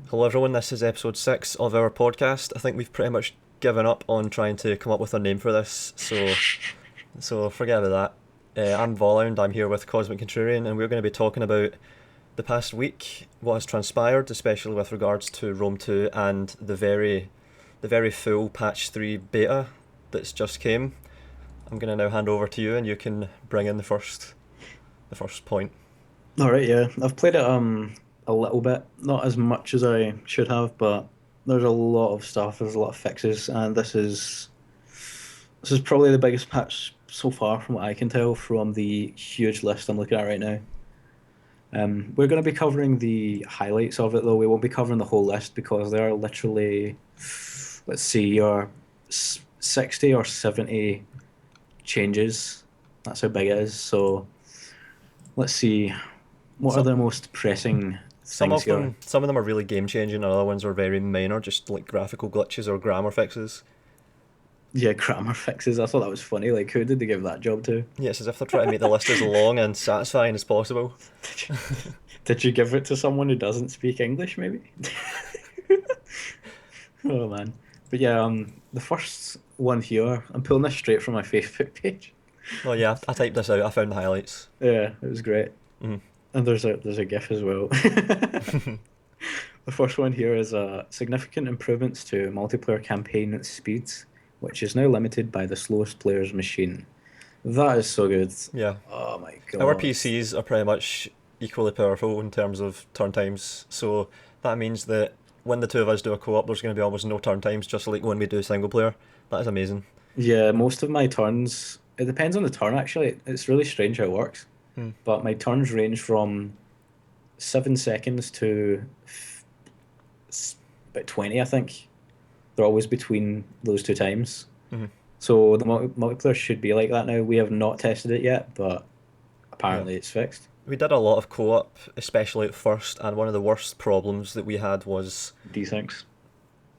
Hello everyone, this is episode 6 of our podcast. I think we've pretty much given up on trying to come up with a name for this, so forget about that. I'm Volound, I'm here with Cosmic Contrarian, and we're going to be talking about the past week, what has transpired, especially with regards to Rome 2 and the very full patch 3 beta that's just came. I'm going to now hand over to you and you can bring in the first point. All right, yeah. I've played it a little bit, not as much as I should have, but there's a lot of stuff, there's a lot of fixes, and this is probably the biggest patch so far from what I can tell from the huge list I'm looking at right now. We're going to be covering the highlights of it though. We won't be covering the whole list because there are literally, let's see, 60 or 70 changes. That's how big it is. So let's see. What are So, the most pressing some things of here? them are really game changing, and other ones are very minor, just like graphical glitches or grammar fixes. Yeah, grammar fixes. I thought that was funny. Like, who did they give that job to? Yeah, it's as if they're trying to make the list as long and satisfying as possible. Did you, did you give it to someone who doesn't speak English, maybe? Oh man. But yeah, the first one here, I'm pulling this straight from my Facebook page. Well, yeah, I typed this out. I found the highlights. Yeah, it was great. Mm. And there's a GIF as well. The first one here is significant improvements to multiplayer campaign speeds, which is now limited by the slowest player's machine. That is so good. Yeah, Oh my our God. PCs are pretty much equally powerful in terms of turn times, so that means that when the two of us do a co-op, there's going to be almost no turn times, just like when we do single player. That is amazing. Yeah, most of my turns, it depends on the turn actually. It's really strange how it works. Hmm. But my turns range from 7 seconds to about 20, I think. They're always between those two times. Hmm. So the multiplayer should be like that now. We have not tested it yet, but Yeah. apparently it's fixed. We did a lot of co-op, especially at first, and one of the worst problems that we had was Desyncs.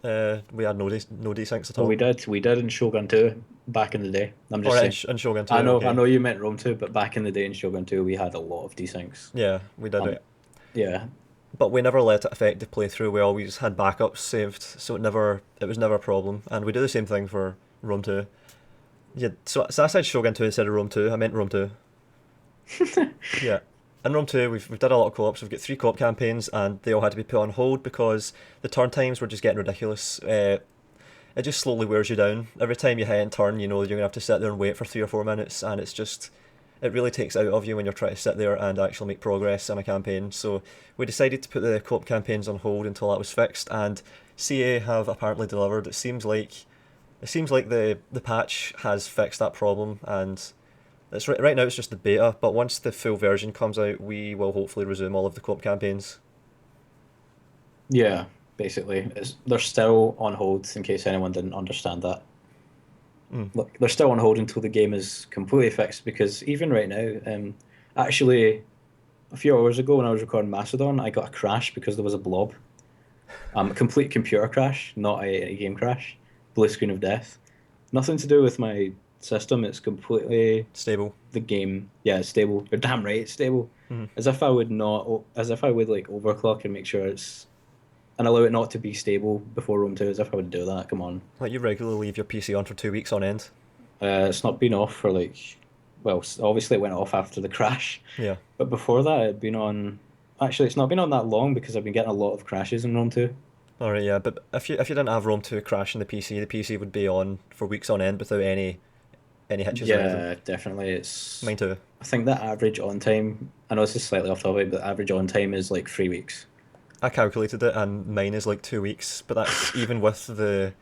we had no desyncs at Well, all. we did in Shogun 2 back in the day. I'm All just right, saying. in Shogun 2, I okay. know you meant Rome 2, but back in the day in Shogun 2, we had a lot of desyncs. Yeah, we did Um, it. yeah, But we never let it affect the playthrough. We always had backups saved, so it was never a problem. And we do the same thing for Rome 2. Yeah, so I said Shogun 2 instead of Rome 2. I meant Rome 2. Yeah. In Rome 2, we've done a lot of co-ops. We've got 3 co-op campaigns, and they all had to be put on hold because the turn times were just getting ridiculous. It just slowly wears you down. Every time you hit and turn, you know you're going to have to sit there and wait for 3 or 4 minutes, and it really takes out of you when you're trying to sit there and actually make progress in a campaign. So we decided to put the co-op campaigns on hold until that was fixed, and CA have apparently delivered. It seems like the patch has fixed that problem, and it's right now it's just the beta. But once the full version comes out, we will hopefully resume all of the co-op campaigns. yeah, basically. They're still on hold in case anyone didn't understand that. Mm. Look, they're still on hold until the game is completely fixed because even right now, actually, a few hours ago when I was recording Macedon, I got a crash because there was a blob. A complete computer crash, not a game crash. Blue screen of death. Nothing to do with my system. It's completely Stable. the game. Yeah, it's stable. You're damn right, it's stable. Mm. As if I would like overclock and make sure it's and allow it not to be stable before Rome 2. As if I would do that. Come on. Like you regularly leave your PC on for 2 weeks on end. It's not been off for like, well, obviously it went off after the crash, Yeah. but before that it'd been on. Actually, it's not been on that long because I've been getting a lot of crashes in Rome 2. Alright, yeah, but if you didn't have Rome 2 crash in the PC would be on for weeks on end without any hitches or anything. Yeah, definitely. It's. Mine too. I think the average on time. I know this is slightly off topic, but the average on time is like 3 weeks. I calculated it, and mine is like 2 weeks, but that's even with the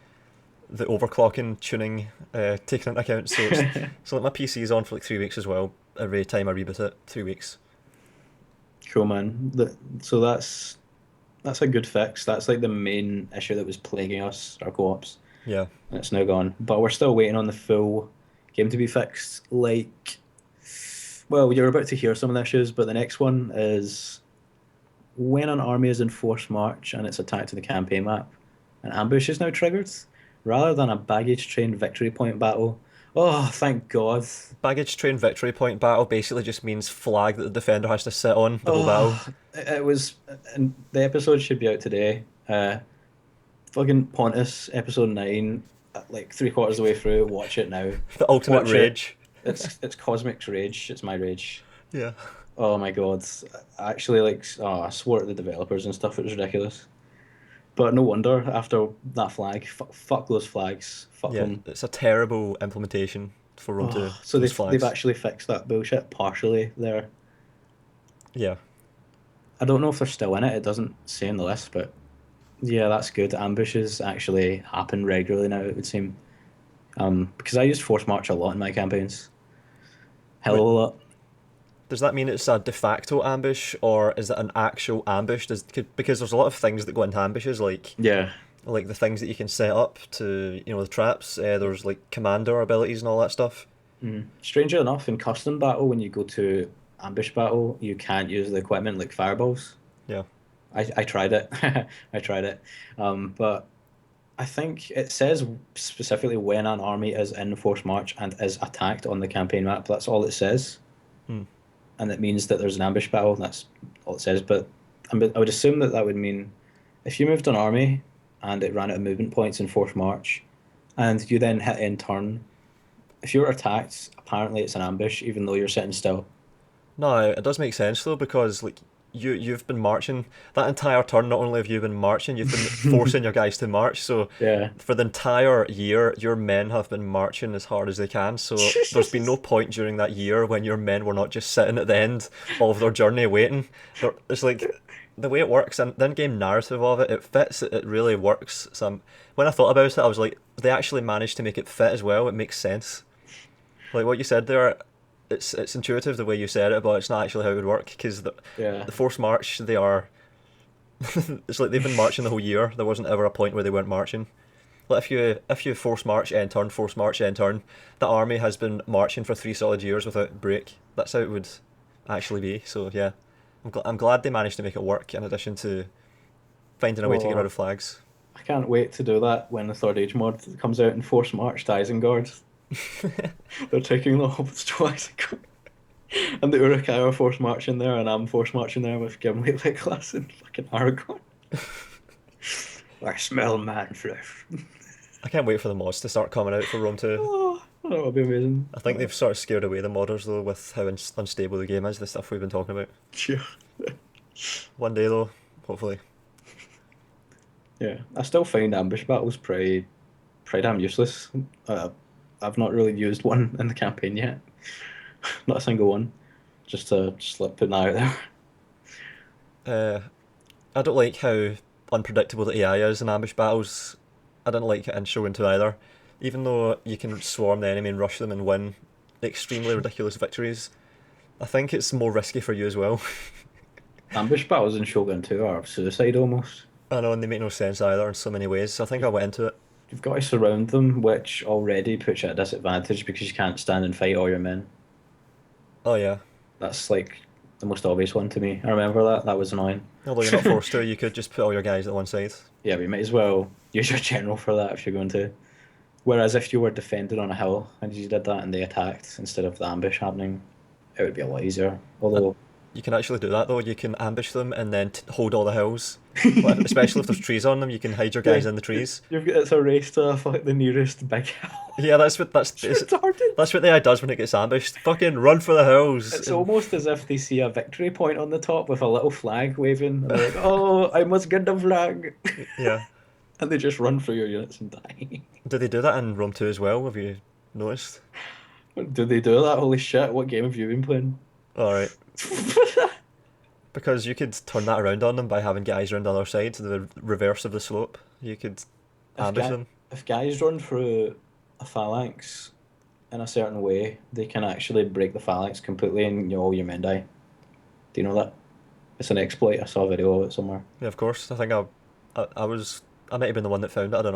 overclocking tuning taken into account. So like my PC is on for like 3 weeks as well. Every time I reboot it, 3 weeks. Cool, man. So that's a good fix. That's like the main issue that was plaguing us, our co-ops, Yeah, and it's now gone. But we're still waiting on the full game to be fixed. Like, well, you're about to hear some of the issues, but the next one is when an army is in forced march and it's attacked to the campaign map, an ambush is now triggered, rather than a baggage train victory point battle. Oh, thank God. baggage train victory point battle basically just means flag that the defender has to sit on the whole battle. Oh, it was, and the episode should be out today. Uh, fucking Pontus, episode 9, like three-quarters of the way through. Watch it now. The ultimate Watch it. rage. It's Cosmic's rage. It's my rage. Yeah. Oh my god. Actually, like, oh, I swore at the developers and stuff. It was ridiculous. But no wonder after that flag, fuck those flags. Fuck Yeah, them. it's a terrible implementation for Rome 2, Oh, so those they've flags. actually fixed that bullshit partially there. Yeah. I don't know if they're still in it. It doesn't say in the list, but yeah, that's good. Ambushes actually happen regularly now, it would seem. Because I used Force March a lot in my campaigns. Hell of Wait, a lot. does that mean it's a de facto ambush, or is it an actual ambush? Because there's a lot of things that go into ambushes, Yeah. like the things that you can set up to, the traps. There's like commander abilities and all that stuff. Strangely enough, in custom battle, when you go to ambush battle, you can't use the equipment like fireballs. Yeah. I tried it. I tried it. But I think it says specifically when an army is in Force March and is attacked on the campaign map. That's all it says. Hmm. And it means that there's an ambush battle. That's all it says. But I would assume that that would mean if you moved an army and it ran out of movement points in Force March, and you then hit end turn, if you're attacked, apparently it's an ambush, even though you're sitting still. No, it does make sense though, because like you've been marching that entire turn. Not only have you been marching, you've been forcing your guys to march. So Yeah. for the entire year, your men have been marching as hard as they can. So there's been no point during that year when your men were not just sitting at the end of their journey waiting. It's like the way it works and the in-game narrative of it. It fits. It really works. When I thought about it, I was like, they actually managed to make it fit as well. It makes sense. Like what you said there, it's intuitive the way you said it, but it's not actually how it would work because Yeah. the force march they are. It's like they've been marching the whole year. There wasn't ever a point where they weren't marching. Like if you force march end turn, the army has been marching for 3 solid years without break. That's how it would actually be. So yeah, I'm glad they managed to make it work. In addition to finding a way to get rid Oh, of flags. I can't wait to do that when the Third Age mod comes out in Force March to Isengard. They're taking the hobbits to Isengard. And the Uruk-hai are Force March in there, and I'm Force March in there with Gimli, Legolas, and fucking Aragorn. I smell man flesh. I can't wait for the mods to start coming out for Rome 2. Oh, that would be amazing. I think they've sort of scared away the modders though with how unstable the game is, the stuff we've been talking about. Yeah. One day though, hopefully. Yeah, I still find ambush battles pretty damn useless. I've not really used one in the campaign yet. Not a single one. Just like putting that out there. Uh, I don't like how unpredictable the AI is in ambush battles. I didn't like it in Shogun 2 either. Even though you can swarm the enemy and rush them and win extremely ridiculous victories, I think it's more risky for you as well. Ambush battles in Shogun 2 are suicide almost. I know, and they make no sense either in so many ways, so I think I went into it. You've got to surround them, which already puts you at a disadvantage because you can't stand and fight all your men. Oh yeah. That's like the most obvious one to me. I remember that. That was annoying. Although you're not forced to, you could just put all your guys at one side. Yeah, we might as well use your general for that if you're going to. Whereas if you were defended on a hill and you did that and they attacked instead of the ambush happening, it would be a lot easier. And Although, you can actually do that though. You can ambush them and then hold all the hills. Especially if there's trees on them, you can hide your guys yeah, in the trees. it's a race to the nearest big hill. Yeah, It's retarded. that's what the AI does when it gets ambushed. Fucking run for the hills. It's almost as if they see a victory point on the top with a little flag waving, and they're like, "Oh, I must get the flag," Yeah. and they just run through your units and die. Did they do that in Rome 2 as well? Have you noticed? Do they do that? Holy shit! What game have you been playing? Alright. Because you could turn that around on them by having guys around the other side, to the reverse of the slope. You could if, ambush guy, them. if guys run through a phalanx in a certain way, they can actually break the phalanx completely and all your men die. Do you know that? It's an exploit. I saw a video of it somewhere. Yeah, of course. I think I might have been the one that found it, I don't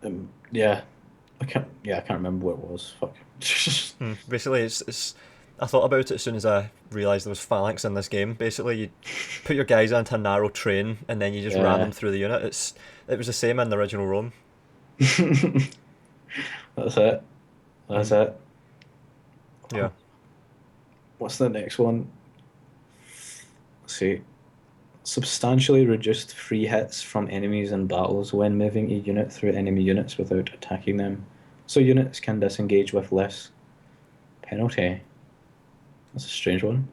know. Yeah, I can't remember what it was. Fuck. Basically, it's. I thought about it as soon as I realised there was phalanx in this game. Basically, you put your guys onto a narrow train and then you just ram Yeah. them through the unit. It was the same in the original Rome. That's it. That's Mm. it. Yeah. What's the next one? Let's see. Substantially reduced free hits from enemies in battles when moving a unit through enemy units without attacking them. So units can disengage with less penalty. That's a strange one.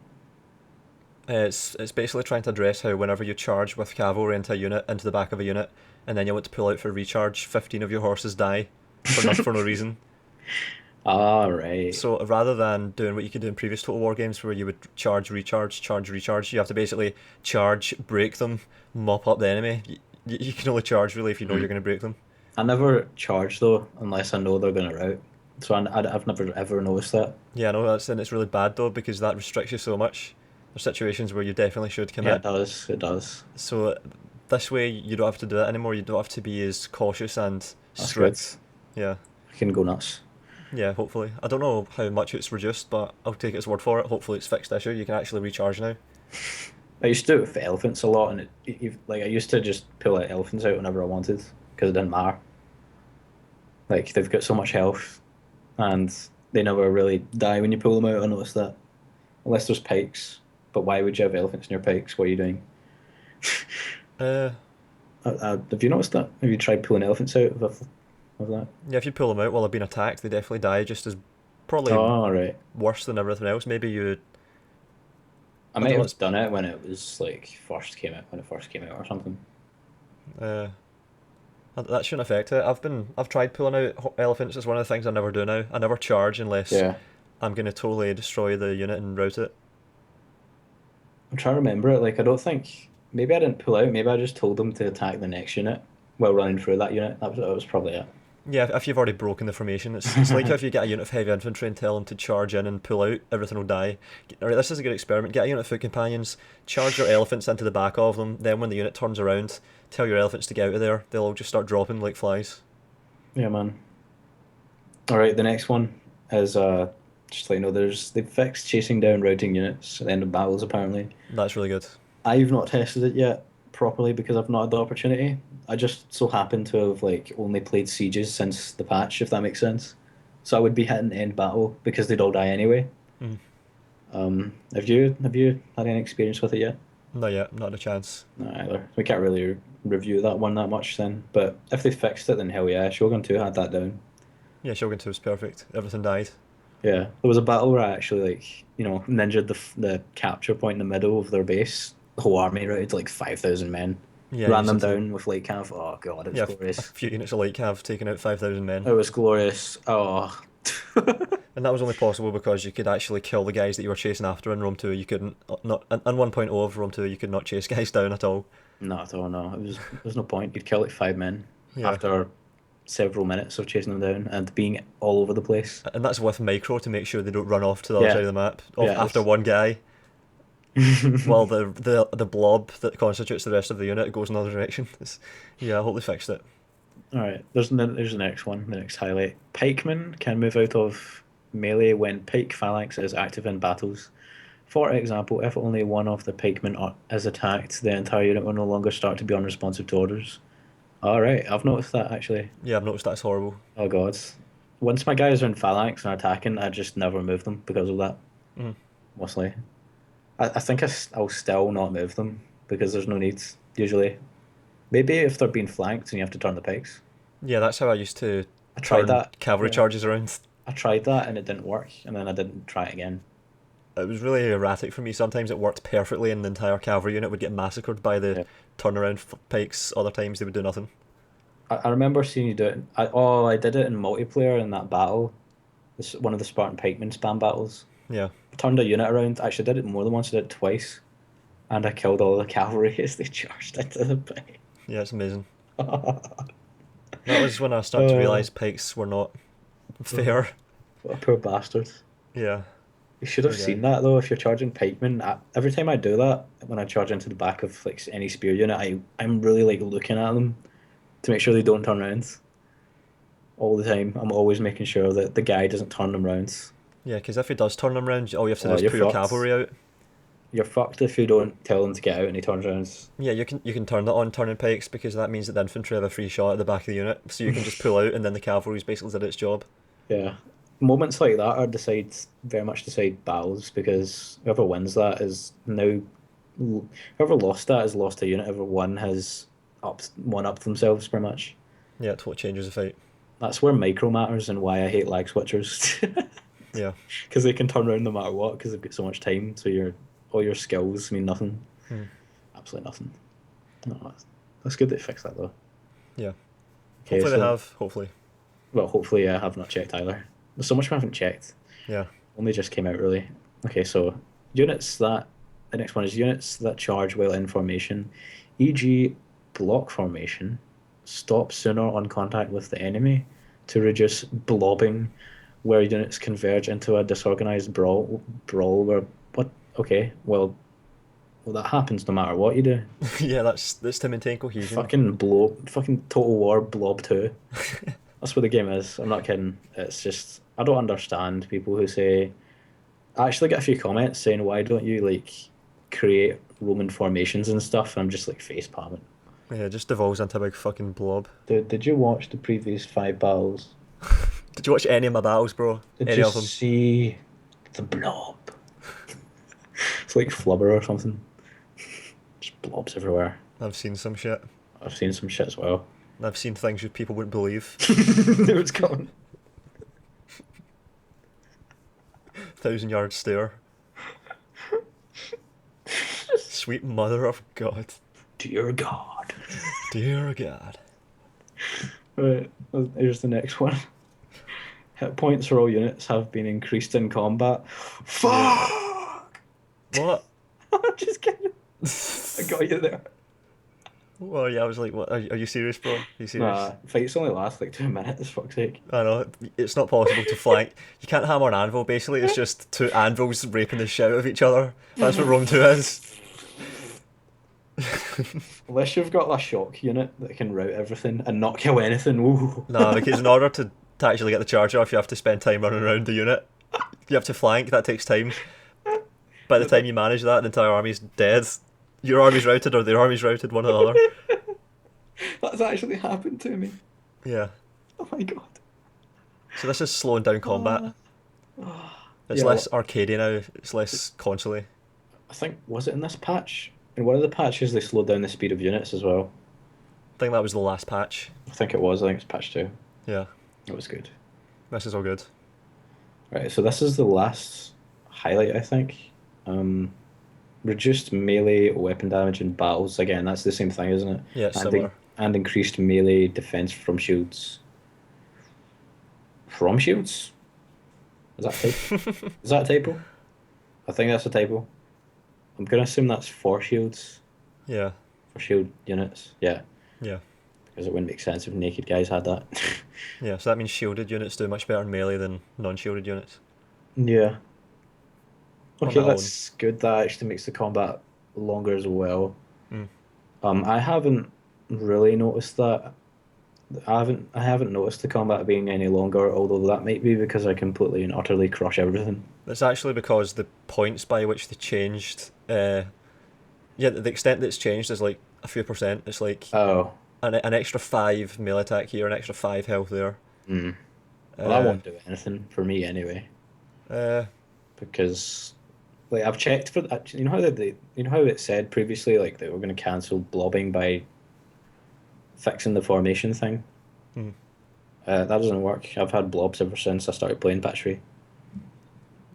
It's basically trying to address how whenever you charge with cavalry into a unit, into the back of a unit, and then you want to pull out for recharge, 15 of your horses die for no reason. Ah, right. So rather than doing what you could do in previous Total War games where you would charge, recharge, you have to basically charge, break them, mop up the enemy. You can only charge really if you know Hmm. you're going to break them. I never charge though, unless I know they're going to rout. So I've never ever noticed that. Yeah, I know that's and it's really bad though because that restricts you so much. There's situations where you definitely should Yeah, commit. it does. It does. So this way you don't have to do that anymore. You don't have to be as cautious and That's good. strict. Yeah. I can go nuts. Yeah, hopefully. I don't know how much it's reduced, but I'll take its word for it. Hopefully it's fixed issue. You can actually recharge now. I used to do it with elephants a lot, and like I used to just pull out elephants out whenever I wanted because it didn't matter. Like they've got so much health, and they never really die when you pull them out. I noticed that, unless there's pikes. But why would you have elephants near pikes? What are you doing? Uh, Have you noticed that? Have you tried pulling elephants out of that? yeah, if you pull them out while they're being attacked, they definitely die just as probably Oh, right. worse than everything else. Maybe you, I I might don't know, have done it when it was like first came out, when it first came out or something. uh, that shouldn't affect it. I've tried pulling out elephants. It's one of the things I never do now. I never charge unless Yeah. I'm going to totally destroy the unit and rout it. I'm trying to remember it. Like, I don't think maybe I didn't pull out. Maybe I just told them to attack the next unit while running through that unit. That was probably it. Yeah, if you've already broken the formation, it's like if you get a unit of heavy infantry and tell them to charge in and pull out, everything will die. Alright, this is a good experiment. Get a unit of foot companions, charge your elephants into the back of them, then when the unit turns around, tell your elephants to get out of there. They'll all just start dropping like flies. Yeah, man. All right, the next one is just like they've fixed chasing down routing units at the end of battles apparently. That's really good. I've not tested it yet properly because I've not had the opportunity. I just so happen to have like only played sieges since the patch, if that makes sense. So I would be hitting end battle because they'd all die anyway. Mm. Have you had any experience with it yet? Not yet, not a chance. No, either. We can't really review that one that much then. But if they fixed it, then hell yeah. Shogun 2 had that down. Yeah, Shogun 2 was perfect. Everything died. Yeah, there was a battle where I actually ninjaed the capture point in the middle of their base. The whole army routed like 5,000 men, Yeah, ran using them some, down with light cav. Oh god, it was yeah, a glorious. few units of light cav taken out 5,000 men. It was glorious. Oh, And that was only possible because you could actually kill the guys that you were chasing after in Rome 2. You couldn't, not, in 1.0 of Rome 2, you could not chase guys down at all. not at all. No, there's no point. You'd kill like 5 men Yeah. after several minutes of chasing them down and being all over the place. And that's with micro to make sure they don't run off to the other Yeah, side of the map yeah. after one guy, while the blob that constitutes the rest of the unit goes in another direction. Yeah, I hope they fixed it. All right, there's the next one, the next highlight. Pikemen can move out of melee when pike phalanx is active in battles. For example, if only one of the pikemen is attacked, the entire unit will no longer start to be unresponsive to orders. All right, I've noticed that actually. Yeah, I've noticed that's horrible. Oh god. Once my guys are in phalanx and are attacking, I just never move them because of that, Mm. mostly. I think I'll still not move them because there's no need, usually. Maybe if they're being flanked and you have to turn the pikes. Yeah, that's how I used to I tried turn that. cavalry Yeah. charges around. I tried that and it didn't work, and then I didn't try it again. It was really erratic for me. Sometimes it worked perfectly and the entire cavalry unit would get massacred by the Yeah. turnaround pikes. Other times they would do nothing. I remember seeing you do it. I did it in multiplayer in that battle. This one of the Spartan pikemen spam battles. Yeah. I turned a unit around. Actually, I did it more than once. I did it twice, and I killed all the cavalry as they charged into the pike. Yeah, it's amazing. That was when I started to realise pikes were not fair. What a poor bastard. Yeah. You should have Poor guy. seen that though. If you're charging pikemen, every time I do that, when I charge into the back of like any spear unit, I'm really like looking at them to make sure they don't turn around all the time. I'm always making sure that the guy doesn't turn them round. Yeah, because if he does turn them round, all you have to do Oh, is you're put your fucked. cavalry out. You're fucked if you don't tell him to get out and he turns around. Yeah, you can turn that on turning pikes because that means that the infantry have a free shot at the back of the unit, so you can just pull out and then the cavalry's basically did its job. Yeah. Moments like that very much decide battles because whoever wins that is now whoever lost that has lost a unit. Whoever won has one up themselves pretty much. Yeah, it's what changes the fight. That's where micro matters and why I hate lag switchers. Yeah. Because they can turn around no matter what because they've got so much time. So all your skills mean nothing. Hmm. Absolutely nothing. No, that's good they fixed that though. Yeah. Okay, Hopefully they so have. Hopefully. well, hopefully I have not checked either. There's so much I haven't checked. Yeah. Only just came out really. Okay, so units that the next one is units that charge while in formation, e.g., block formation, stop sooner on contact with the enemy to reduce blobbing, where units converge into a disorganized brawl where what? Okay, well that happens no matter what you do. Yeah, that's to maintain cohesion. Fucking Total War Blob 2. That's what the game is. I'm not kidding. It's just I don't understand people who say. I actually get a few comments saying why don't you like create Roman formations and stuff. I'm just like face palming. Yeah, it just devolves into a big fucking blob. Dude, did you watch the previous 5 battles? Did you watch any of my battles, bro? Did Any you of them? see the blob? It's like flubber or something. Just blobs everywhere. I've seen some shit. I've seen some shit as well. I've seen things you people wouldn't believe. Knew it's coming. 1,000-yard stare. Sweet mother of God. Dear God. Dear God. Right, here's the next one. Hit points for all units have been increased in combat. Fuck! What? I'm just kidding. I got you there. Well, yeah, I was like, what? Are you serious, bro? Are you serious? Nah, fights only last like 2 minutes, fuck's sake. I know, it's not possible to flank. You can't hammer an anvil, basically. It's just two anvils raping the shit out of each other. That's what Rome 2 is. Unless you've got a shock unit that can route everything and not kill anything. Ooh. Nah, because in order to actually get the charge off, you have to spend time running around the unit. You have to flank, that takes time. By the time you manage that, the entire army's dead. Your army's routed or their army's routed, one or the other. That's actually happened to me. Yeah. Oh my god. So this is slowing down combat. It's Yeah, less arcadey now, it's less console-y. I think, was it in this patch? In one of the patches, they slowed down the speed of units as well. I think that was the last patch. I think it was. I think it's patch 2. Yeah, It was good. this is all good. Right, so this is the last highlight, I think. Reduced melee weapon damage in battles. Again, that's the same thing, isn't it? Yeah, it's And, similar. and increased melee defense from shields. From shields? Is that typo? Is that a typo? I think that's a typo. I'm gonna assume that's for shields, Yeah, for shield units. Yeah, yeah. because it wouldn't make sense if naked guys had that. Yeah, so that means shielded units do much better in melee than non-shielded units. Yeah. On Okay, that that's good. That actually makes the combat longer as well. Mm. I haven't really noticed that. I haven't noticed the combat being any longer, although that might be because I completely and utterly crush everything. It's actually because the points by which they changed, yeah, the extent that it's changed is like a few percent. It's like Oh. an extra 5 melee attack here, an extra 5 health there. Mm. Well, that Uh, won't do anything for me anyway, uh, because like I've checked for that. You know how you know how it said previously like they were going to cancel blobbing by fixing the formation thing. hmm. That doesn't work. I've had blobs ever since I started playing patch 3.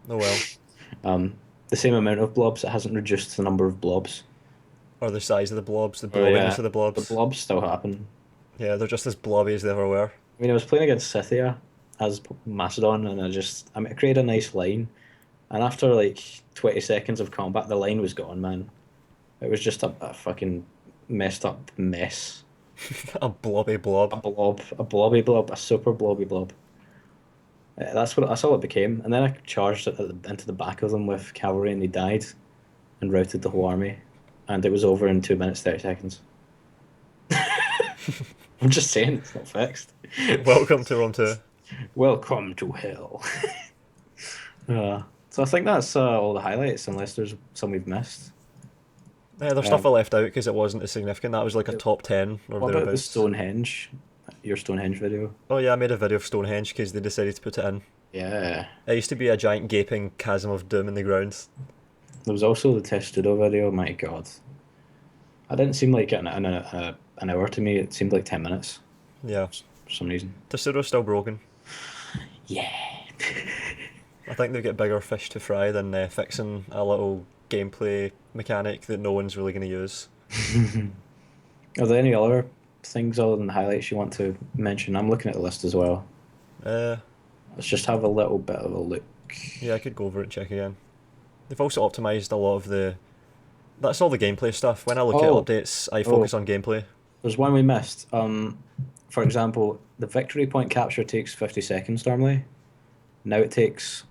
Oh well. The same amount of blobs. It hasn't reduced the number of blobs. Or the size of the blobs, the Oh yeah, blobbiness of the the blobs. blobs still happen. Yeah, they're just as blobby as they ever were. I mean, I was playing against Scythia as Macedon, and I created a nice line, and after like 20 seconds of combat, the line was gone, man. It was just a fucking messed up mess. A blobby blob. A blobby blob, a super blobby blob. That's all it became. And then I charged it into the back of them with cavalry, and they died, and routed the whole army, and it was over in 2 minutes 30 seconds. I'm just saying it's not fixed. Welcome to Rome 2. Welcome to hell. So I think that's all the highlights, unless there's some we've missed. Yeah, there's stuff I left out because it wasn't as significant. That was like a top 10 or What about the thereabouts. Stonehenge? Your Stonehenge video? Oh yeah, I made a video of Stonehenge because they decided to put it in. Yeah. It used to be a giant gaping chasm of doom in the ground. There was also the Testudo video. My God, that didn't seem like an hour to me. It seemed like 10 minutes Yeah. for some reason. Testudo's still broken. Yeah. I think they get bigger fish to fry than fixing a little gameplay mechanic that no one's really going to use. Are there any other things other than the highlights you want to mention? I'm looking at the list as well. Uh, Let's just have a little bit of a look. yeah, I could go over it and check again. They've also optimized a lot of the. That's all the gameplay stuff. When I look at Oh, updates, I oh, focus on gameplay. there's one we missed. For example, the victory point capture takes 50 seconds normally. Now it takes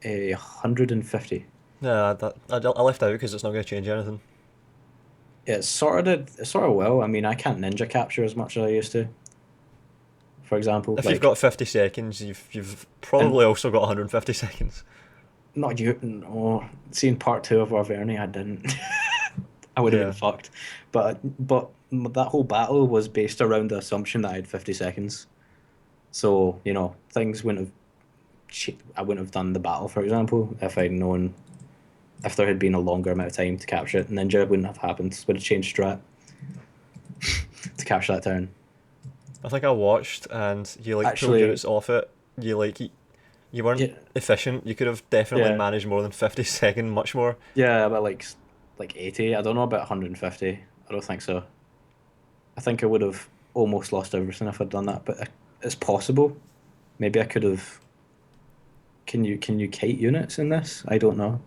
150. Yeah, I left out because it's not going to change anything. It sort of will. I mean, I can't ninja capture as much as I used to. For example, If you've like, got 50 seconds, you've and probably also got 150 seconds. not you. No, seeing part two of Arverni, I didn't. I would have been Yeah. fucked. But that whole battle was based around the assumption that I had 50 seconds. So things wouldn't have. I wouldn't have done the battle, for example, if I'd known if there had been a longer amount of time to capture it. Ninja wouldn't have happened. Would have changed strat to capture that turn. I think I watched and you like pulled Actually, units off it. You weren't yeah, efficient. You could have definitely yeah, managed more than 50 second, much more. yeah, about like 80. I don't know about 150. I don't think so. I think I would have almost lost everything if I'd done that, but it's possible. Maybe I could have. Can you kite units in this? I don't know.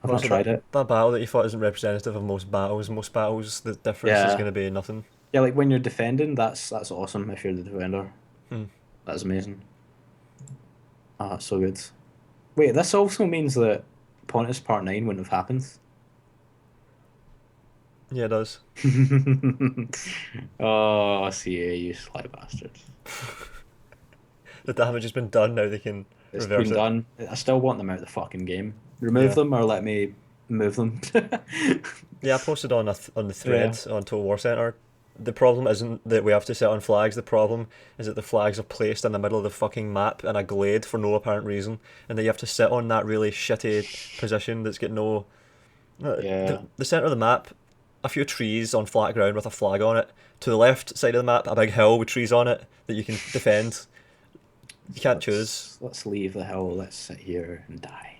I've not Also, that tried it. that battle that you fought isn't representative of most battles. Most battles, the difference is Yeah, going to be nothing. yeah. Like when you're defending, that's awesome. If you're the defender, Hmm. that's amazing. Ah, that's so good. Wait, this also means that Pontus Part 9 wouldn't have happened. Yeah, it does. Oh, CA, you sly bastards. The damage has been done. Now they can It's reverse been it. done. I still want them out of the fucking game. Remove Yeah. them or let me move them. Yeah, I posted on the Yeah. thread on Total War Center. The problem isn't that we have to set on flags. The problem is that the flags are placed in the middle of the fucking map in a glade for no apparent reason, and that you have to sit on that really shitty position that's got no. Yeah. The center of the map, a few trees on flat ground with a flag on it. To the left side of the map, a big hill with trees on it that you can defend. You can't choose. Let's leave the hell. Let's sit here and die.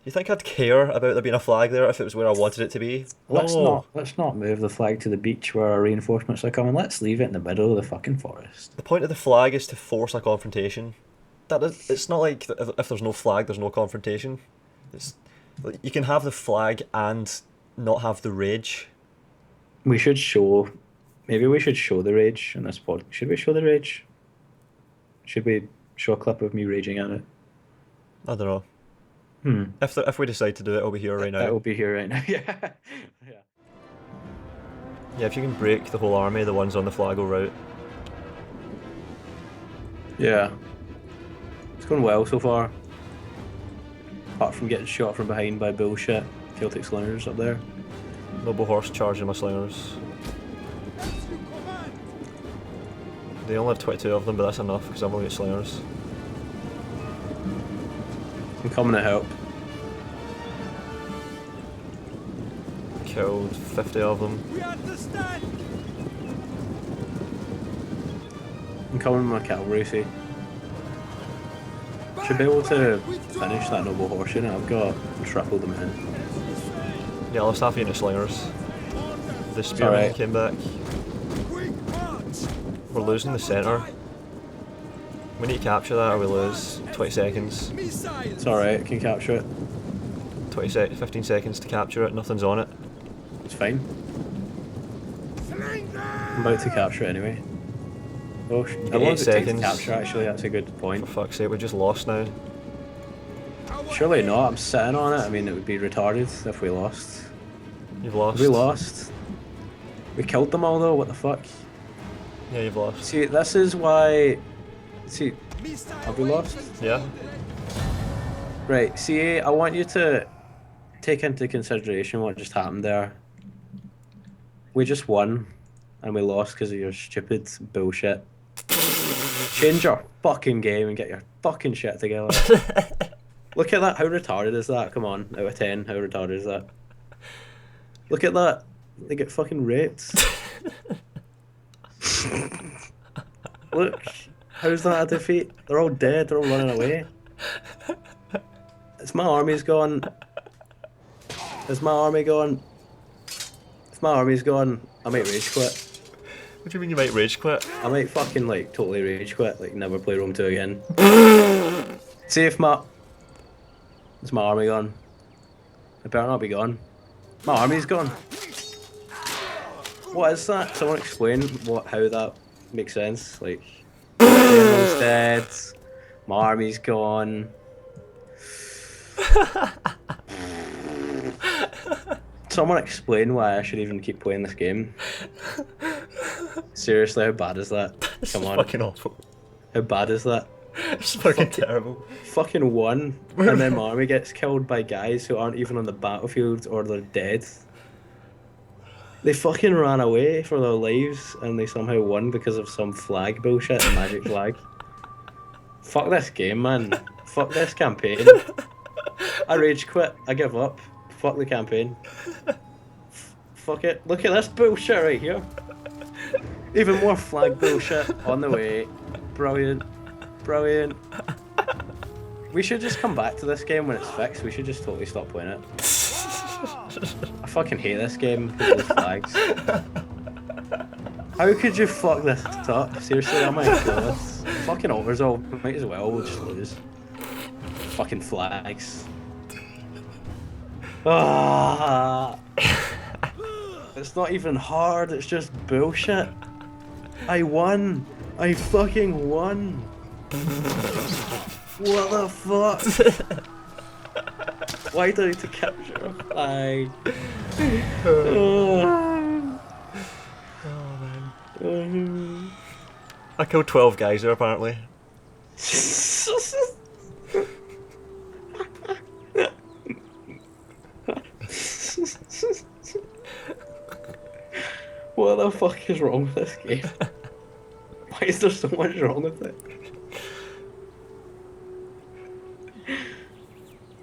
You think I'd care about there being a flag there if it was where I wanted it to be? No. Let's not move the flag to the beach where our reinforcements are coming. Let's leave it in the middle of the fucking forest. The point of the flag is to force a confrontation. It's not like if there's no flag, there's no confrontation. It's you can have the flag and not have the rage. We should show. Maybe we should show the rage in this pod. Should we show the rage? Should we show a clip of me raging at it? I don't know. Hmm. If we decide to do it, it'll be here right That now. will be here right now. Yeah. Yeah. Yeah, if you can break the whole army, the ones on the flag will rout. Yeah. It's going well so far. Apart from getting shot from behind by bullshit Celtic slingers up there. Noble horse charging my slingers. They only have 22 of them, but that's enough because I've only got slingers. I'm coming to help. Killed 50 of them. I'm coming with my cavalry, see. Should be able to finish that noble horse unit. I've got triple them in. Yeah, I lost half a unit of slingers. The spearmen alright. came back. We're losing the centre. We need to capture that or we lose. 20 seconds. It's alright, I can capture it. 15 seconds to capture it, nothing's on it. It's fine. I'm about to capture it anyway. Oh, You how get long 8 does it take to seconds. capture actually? That's a good For point. fuck's sake, we just lost now. Surely not, I'm sitting on it. I mean, it would be retarded if we lost. You've lost. We lost. We killed them all though, what the fuck? Yeah, you've lost. See, this is why... See, have we lost? Yeah? Right, CA, I want you to take into consideration what just happened there. We just won, and we lost because of your stupid bullshit. Change your fucking game and get your fucking shit together. Look at that. How retarded is that? Come on, out of 10, how retarded is that? Look at that. They get fucking raped. Look, how's that a defeat? They're all dead. They're all running away. It's my army's gone. Is my army gone? If my army's gone, I might rage quit. What do you mean you might rage quit? I might fucking like totally rage quit, like never play Rome 2 again. See if my... Is my army gone? It better not be gone. My army's gone. What is that? Someone explain how that makes sense. Like, everyone's dead. My army's gone. Someone explain why I should even keep playing this game. Seriously, how bad is that? Come on. Fucking awful. How bad is that? It's fucking terrible. Fucking won, and then my army gets killed by guys who aren't even on the battlefield or they're dead. They fucking ran away for their lives and they somehow won because of some flag bullshit, a magic flag. Fuck this game, man. Fuck this campaign. I rage quit. I give up. Fuck the campaign. Fuck it. Look at this bullshit right here. Even more flag bullshit on the way. Brilliant. Brilliant. We should just come back to this game when it's fixed. We should just totally stop playing it. I fucking hate this game because of those flags. How could you fuck this up? Seriously, oh my god. Fucking overs all. Might as well, we'll just lose. Fucking flags. Ah. It's not even hard, it's just bullshit. I won. I fucking won. What the fuck? Why do I need to capture a flag? I killed 12 guys there apparently. What the fuck is wrong with this game? Why is there so much wrong with it?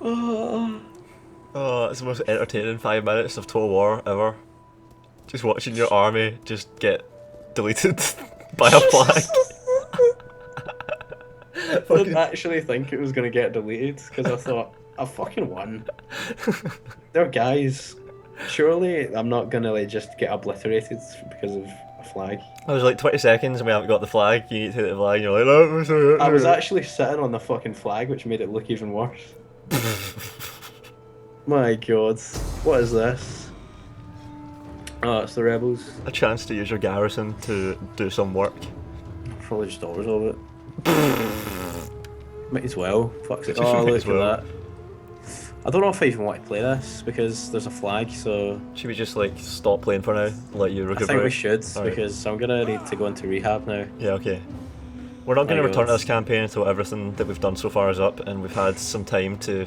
Oh, it's the most entertaining 5 minutes of Total War ever. Just watching your army just get deleted by a flag. I didn't actually think it was going to get deleted because I thought, I fucking won. They're guys. Surely I'm not going to like just get obliterated because of a flag. I was like 20 seconds and we haven't got the flag, you need to hit the flag and you're like, no. I was actually sitting on the fucking flag, which made it look even worse. My god, what is this? Oh, it's the rebels. A chance to use your garrison to do some work. Probably just overresolve it. Might as well. Fuck's it. Might Oh, look as at well. that. I don't know if I even want to play this because there's a flag, so... Should we just like stop playing for now? Let you I recuperate? think we should, Alright. because I'm gonna need to go into rehab now. Yeah, okay. We're not going to My return to God. this campaign until everything that we've done so far is up and we've had some time to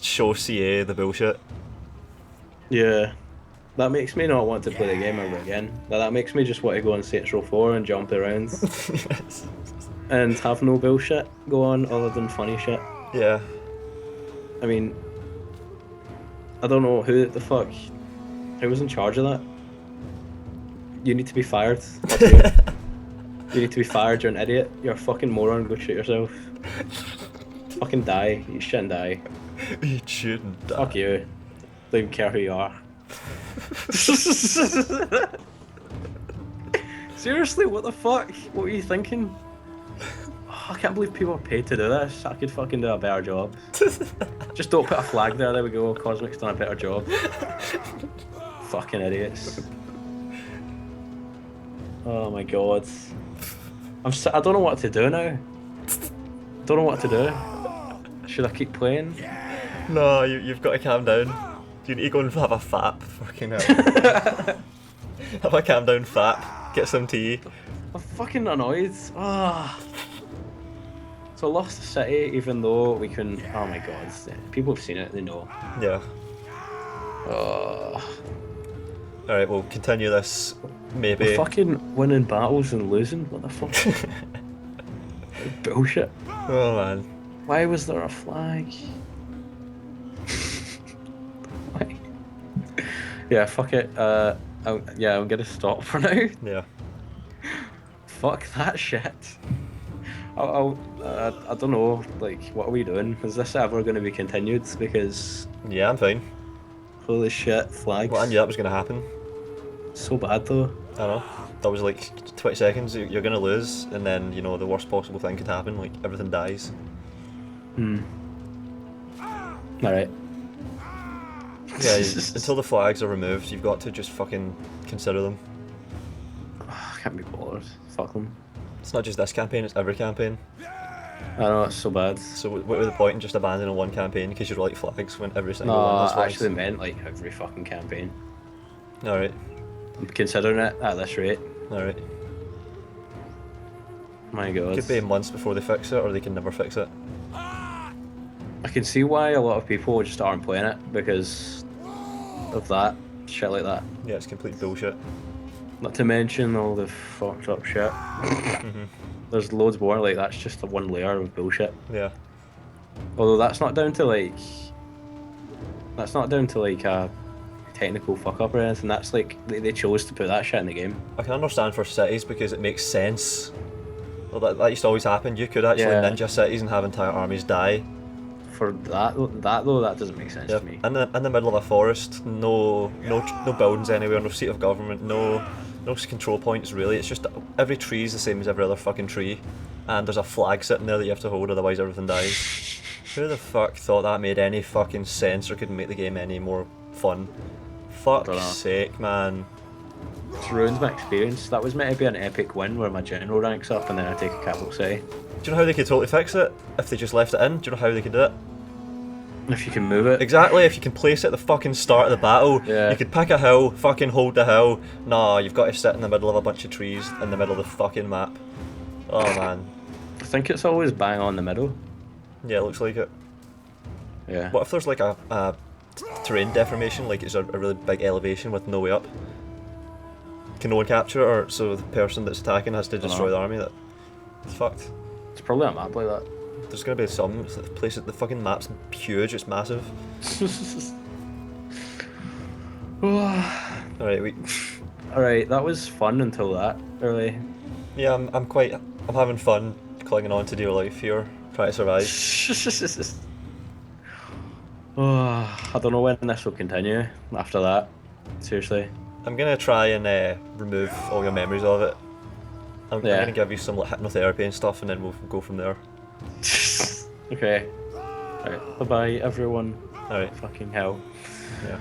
show CA the bullshit. Yeah. That makes me not want to play the game ever again. That makes me just want to go on Saints Row 4 and jump around Yes. and have no bullshit go on other than funny shit. Yeah. I mean, I don't know who the fuck, who was in charge of that? You need to be fired. Fuck you. You need to be fired, you're an idiot. You're a fucking moron, go shoot yourself. Fucking die, you shouldn't die. You shouldn't die. Fuck you. Don't even care who you are. Seriously, what the fuck? What were you thinking? Oh, I can't believe people are paid to do this. I could fucking do a better job. Just don't put a flag there, there we go. Cosmic's done a better job. Fucking idiots. Oh my god. I don't know what to do now. Don't know what to do. Should I keep playing? No, you've got to calm down. You need to go and have a fap. Fucking hell. Have a calm down fap. Get some tea. I'm fucking annoyed. Ah. So I lost the city, even though we can. Oh my god, people have seen it. They know. Yeah. Alright, we'll continue this. Maybe. We're fucking winning battles and losing. What the fuck? Bullshit. Oh man. Why was there a flag? Why? Yeah, fuck it. I'm gonna stop for now. Yeah. Fuck that shit. I don't know. Like, what are we doing? Is this ever going to be continued? Because Yeah, I'm fine. holy shit, Well, I knew flags. that was going to happen. So bad though. I know. That was like 20 seconds, you're going to lose, and then, the worst possible thing could happen, like everything dies. Hmm. All right. Yeah, until the flags are removed, you've got to just fucking consider them. I can't be bothered. Fuck them. It's not just this campaign, it's every campaign. I know it's so bad. So what was the point in just abandoning one campaign because you like flags when every No, single one has I flags? actually meant like every fucking campaign. Alright, I'm considering it at this rate. alright. My God. Could be months before they fix it, or they can never fix it. I can see why a lot of people just aren't playing it because of that shit like that. Yeah, it's complete bullshit. Not to mention all the fucked up shit. Hmm. There's loads more. Like that's just the one layer of bullshit. Yeah. Although that's not down to like a technical fuck up or anything. That's like they chose to put that shit in the game. I can understand for cities because it makes sense. Well, that used to always happen. You could actually Yeah. ninja cities and have entire armies die. For that though, that doesn't make sense Yeah, to me. in the middle of a forest, no buildings anywhere, no seat of government, no control points really. It's just every tree is the same as every other fucking tree, and there's a flag sitting there that you have to hold, otherwise everything dies. Who the fuck thought that made any fucking sense or could make the game any more fun? Dunno. Fuck's sake, man. It ruins my experience. That was meant to be an epic win where my general ranks up and then I take a capital city. Do you know how they could totally fix it if they just left it in? Do you know how they could do it? If you can move it. Exactly, if you can place it at the fucking start of the battle, Yeah. you could pick a hill, fucking hold the hill. Nah, you've got to sit in the middle of a bunch of trees in the middle of the fucking map. Oh man. I think it's always bang on the middle. Yeah, it looks like it. Yeah. What if there's like a terrain deformation, like it's a really big elevation with no way up? Can no one capture it, or so the person that's attacking has to destroy the army? It's fucked. It's probably a map like that. There's gonna be some places, the fucking map's huge, it's massive. Alright, Alright, that was fun until that, really. yeah, I'm having fun clinging on to dear life here, trying to survive. I don't know when this will continue after that. Seriously. I'm gonna try and remove all your memories of it. I'm gonna give you some like, hypnotherapy and stuff, and then we'll go from there. Okay. Alright, bye bye everyone. Alright, Fucking hell. yeah.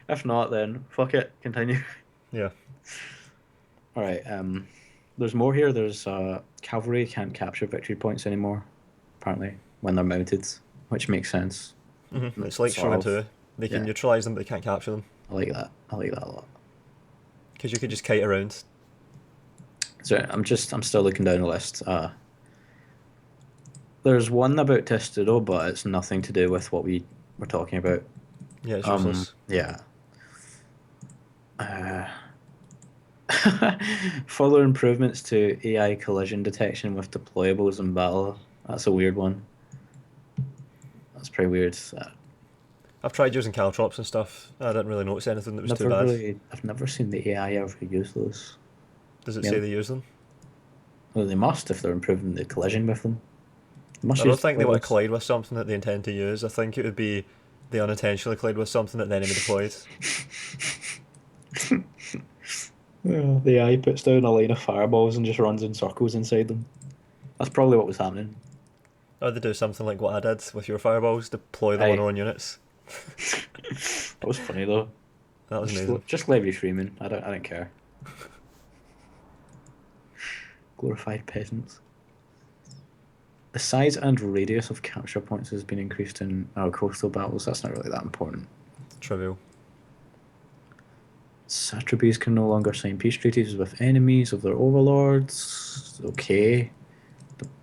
If not, then fuck it, continue. Yeah. Alright, there's more here. There's cavalry can't capture victory points anymore, apparently, when they're mounted, which makes sense. It's like Sort Shogun of. 2. They can neutralise them, but they can't capture them. I like that. I like that a lot. Because you could just kite around. So I'm still looking down the list. There's one about Testudo, but it's nothing to do with what we were talking about. Yeah, it's useless. Yeah. Further improvements to AI collision detection with deployables in battle. That's a weird one. That's pretty weird. I've tried using caltrops and stuff. I didn't really notice anything that was too bad. I've never seen the AI ever use those. Does it say they use them? Well, they must if they're improving the collision with them. I don't think they want to collide with something that they intend to use. I think it would be they unintentionally collide with something that the enemy deployed. The AI puts down a line of fireballs and just runs in circles inside them. That's probably what was happening. Or they do something like what I did with your fireballs, deploy them on our own units. That was funny though. That was amazing. Just live you streaming. I don't care. Glorified peasants. The size and radius of capture points has been increased in our coastal battles. That's not really that important. Trivial. Satrapies can no longer sign peace treaties with enemies of their overlords. Okay.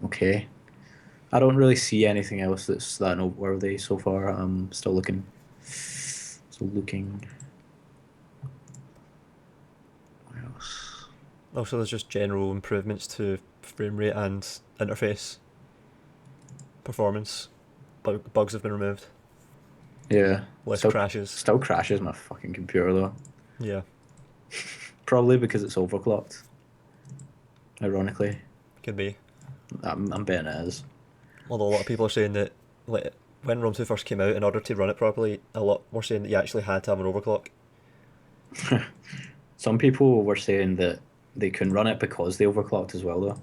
Okay. I don't really see anything else that's that noteworthy so far. I'm still looking. What else? Also, there's just general improvements to frame rate and interface. performance. Bugs have been removed. Yeah. Less crashes. Still crashes my fucking computer though. Yeah, Probably because it's overclocked. Ironically, could be. I'm betting it is. Although a lot of people are saying that, like, when Rome 2 first came out, in order to run it properly, a lot were saying that you actually had to have an overclock. Some people were saying that they couldn't run it because they overclocked as well though.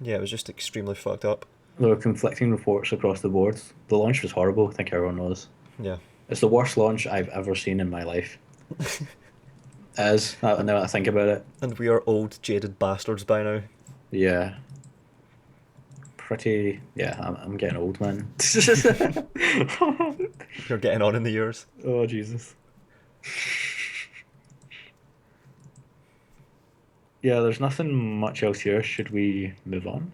Yeah, it was just extremely fucked up. There were conflicting reports across the board. The launch was horrible, I think everyone knows. Yeah. It's the worst launch I've ever seen in my life. Now that I think about it. And we are old, jaded bastards by now. Yeah. Yeah, I'm getting old, man. You're getting on in the years. Oh, Jesus. Yeah, there's nothing much else here. Should we move on?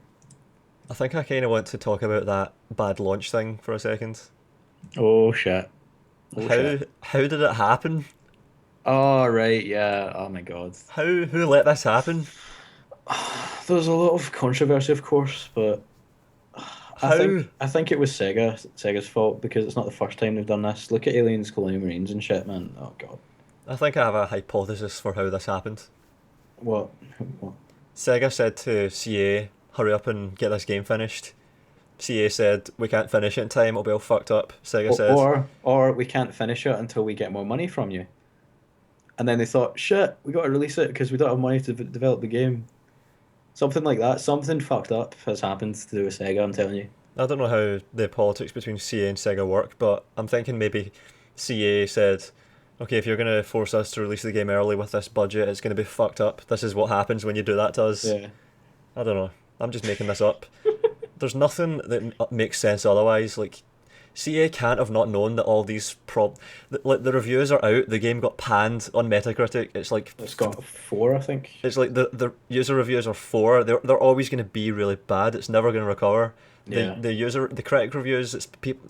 I think I kind of want to talk about that bad launch thing for a second. Oh, shit. Oh, How shit. how did it happen? Oh, right, yeah. Oh, my God. Who let this happen? There's a lot of controversy, of course, but How? I think it was Sega's fault because it's not the first time they've done this. Look at Aliens Colonial Marines and shit, man. Oh, God. I think I have a hypothesis for how this happened. What? What? Sega said to CA, hurry up and get this game finished. CA said, we can't finish it in time, it'll be all fucked up. Sega said, Or we can't finish it until we get more money from you. And then they thought, shit, we got to release it because we don't have money to develop the game. Something like that. Something fucked up has happened to do with Sega, I'm telling you. I don't know how the politics between CA and Sega work, but I'm thinking maybe CA said, okay, if you're going to force us to release the game early with this budget, it's going to be fucked up. This is what happens when you do that to us. Yeah. I don't know. I'm just making this up. There's nothing that makes sense otherwise. Like, CA can't have not known that all these the reviews are out. The game got panned on Metacritic. It's like It's got 4, I think. it's like the user reviews are 4. They're always going to be really bad. It's never going to recover. Yeah. The critic reviews.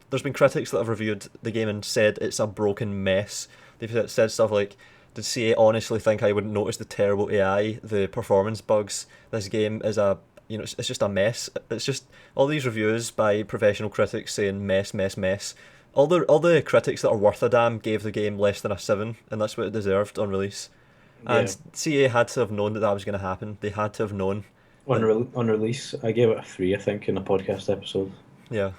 There's been critics that have reviewed the game and said it's a broken mess. They've said stuff like, "Did CA honestly think I wouldn't notice the terrible AI, the performance bugs? This game is it's just a mess." It's just all these reviews by professional critics saying mess, mess, mess. All the critics that are worth a damn gave the game less than a 7, and that's what it deserved on release. And Yeah. CA had to have known that was going to happen. They had to have known. On release, I gave it a 3, I think, in a podcast episode. Yeah.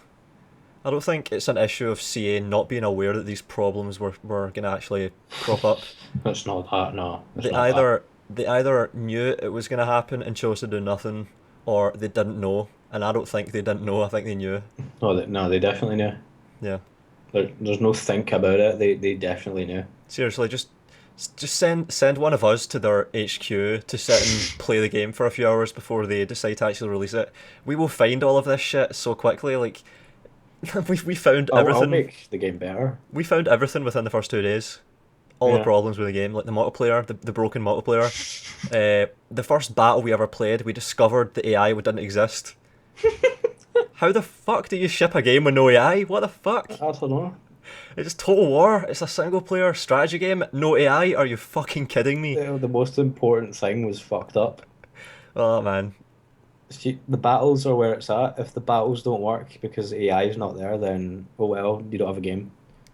I don't think it's an issue of CA not being aware that these problems were going to actually crop up. It's not that, no. It's They not that. either knew it was going to happen and chose to do nothing, or they didn't know. And I don't think they didn't know. I think they knew. No, they definitely knew. Yeah. There's no think about it. They definitely knew. Seriously, just send one of us to their HQ to sit and play the game for a few hours before they decide to actually release it. We will find all of this shit so quickly. Like, we found I'll everything. make the game better. We found everything within the first 2 days. All the Yeah. problems with the game, like the multiplayer, the broken multiplayer. The first battle we ever played, we discovered the AI didn't exist. How the fuck do you ship a game with no AI? What the fuck? I don't know. It's Total War. It's a single player strategy game. No AI? Are you fucking kidding me? The most important thing was fucked up. Oh man. See, the battles are where it's at. If the battles don't work because AI is not there, then oh well, you don't have a game.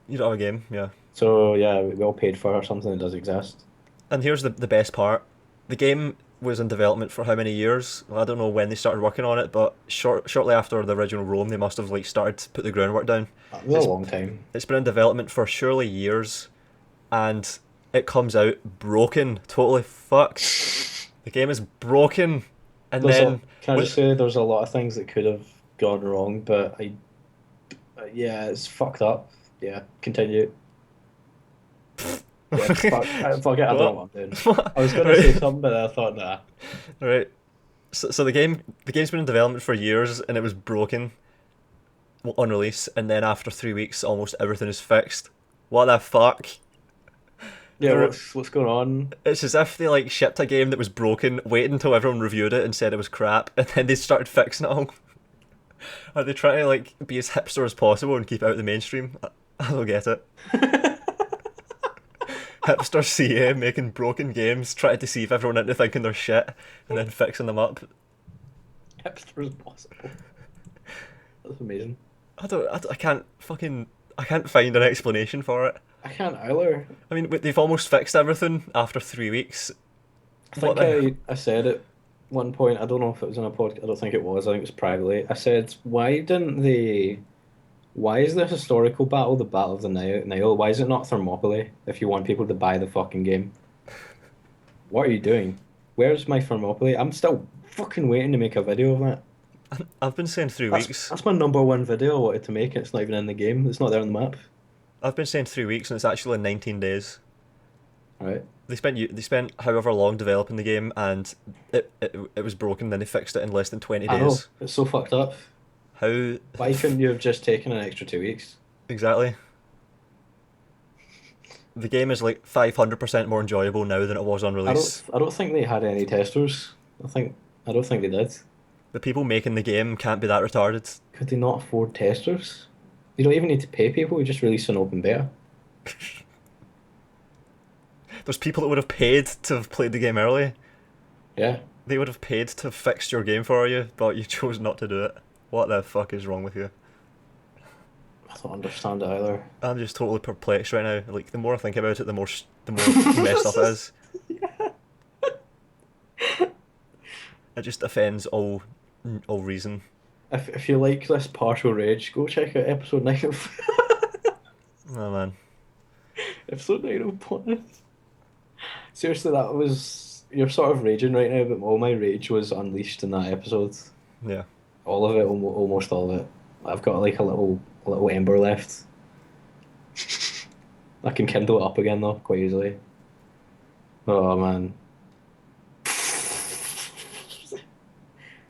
You don't have a game, yeah. So yeah, we all paid for something that does exist. And here's the best part. The game was in development for how many years? Well, I don't know when they started working on it, but shortly after the original Rome, they must have started to put the groundwork down. It was a long time. It's been in development for surely years, and it comes out broken, totally fucked. The game is broken, and Can I just say there's a lot of things that could have gone wrong, but yeah, it's fucked up. Yeah, continue. Yeah, fuck it, I don't know what I'm doing. I was gonna say something, but I thought nah. Right. So the game's been in development for years, and it was broken on release, and then after 3 weeks, almost everything is fixed. What the fuck? Yeah, what's going on? It's as if they shipped a game that was broken, waited until everyone reviewed it and said it was crap, and then they started fixing it all. Are they trying to be as hipster as possible and keep it out of the mainstream? I don't get it. Hipster CA making broken games, trying to deceive everyone into thinking they're shit, and then fixing them up. Hipster as possible. That's amazing. I can't find an explanation for it. I can't either. I mean, they've almost fixed everything after 3 weeks. I What think the? I said at one point, I don't know if it was in a podcast, I don't think it was, I think it was privately. I said, why is the historical battle the Battle of the Nile? Why is it not Thermopylae if you want people to buy the fucking game? What are you doing? Where's my Thermopylae? I'm still fucking waiting to make a video of that. I've been saying three That's weeks. that's my number one video I wanted to make. It's not even in the game. It's not there on the map. I've been saying 3 weeks, and it's actually 19 days. Right? They spent however long developing the game, and it was broken. Then they fixed it in less than 20 I know. days. It's so fucked up. How Why couldn't you have just taken an extra 2 weeks? exactly? The game is like 500% more enjoyable now than it was on release. I don't think they had any testers. I don't think they did. The people making the game can't be that retarded. Could they not afford testers? You don't even need to pay people, you just release an open beta. There's people that would have paid to have played the game early. Yeah. They would have paid to have fixed your game for you, but you chose not to do it. What the fuck is wrong with you? I don't understand it either. I'm just totally perplexed right now. Like, the more I think about it, the more messed up it is. It just offends all reason. If you like this partial rage, go check out episode 9 of Oh man. episode 9 of Planet. Seriously, that was you're sort of raging right now, but all my rage was unleashed in that episode. Yeah. All of it, almost all of it. I've got like a little ember left. I can kindle it up again though, quite easily. Oh man.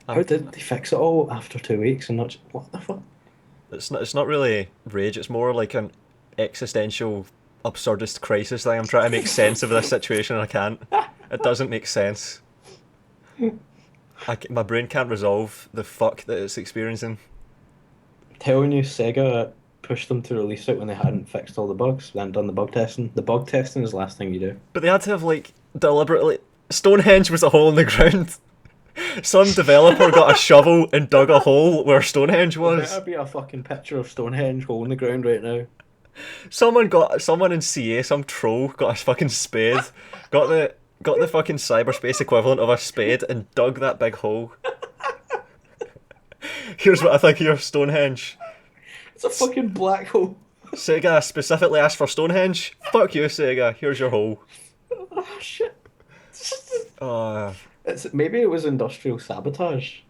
How did they fix it all after 2 weeks and not what the fuck? It's not really rage. It's more like an existential absurdist crisis thing. I'm trying to make sense of this situation and I can't. It doesn't make sense. My brain can't resolve the fuck that it's experiencing. Telling you, Sega pushed them to release it when they hadn't fixed all the bugs, they hadn't done the bug testing. The bug testing is the last thing you do. But they had to have like deliberately. Stonehenge was a hole in the ground. Some developer got a shovel and dug a hole where Stonehenge There was. better be a fucking picture of Stonehenge hole in the ground right now. Someone in CA, some troll, got a fucking spade, got the fucking cyberspace equivalent of a spade and dug that big hole. Here's what I think of your Stonehenge. It's a fucking black hole. Sega specifically asked for Stonehenge. Fuck you, Sega. Here's your hole. Oh shit. Uh, Maybe it was industrial sabotage.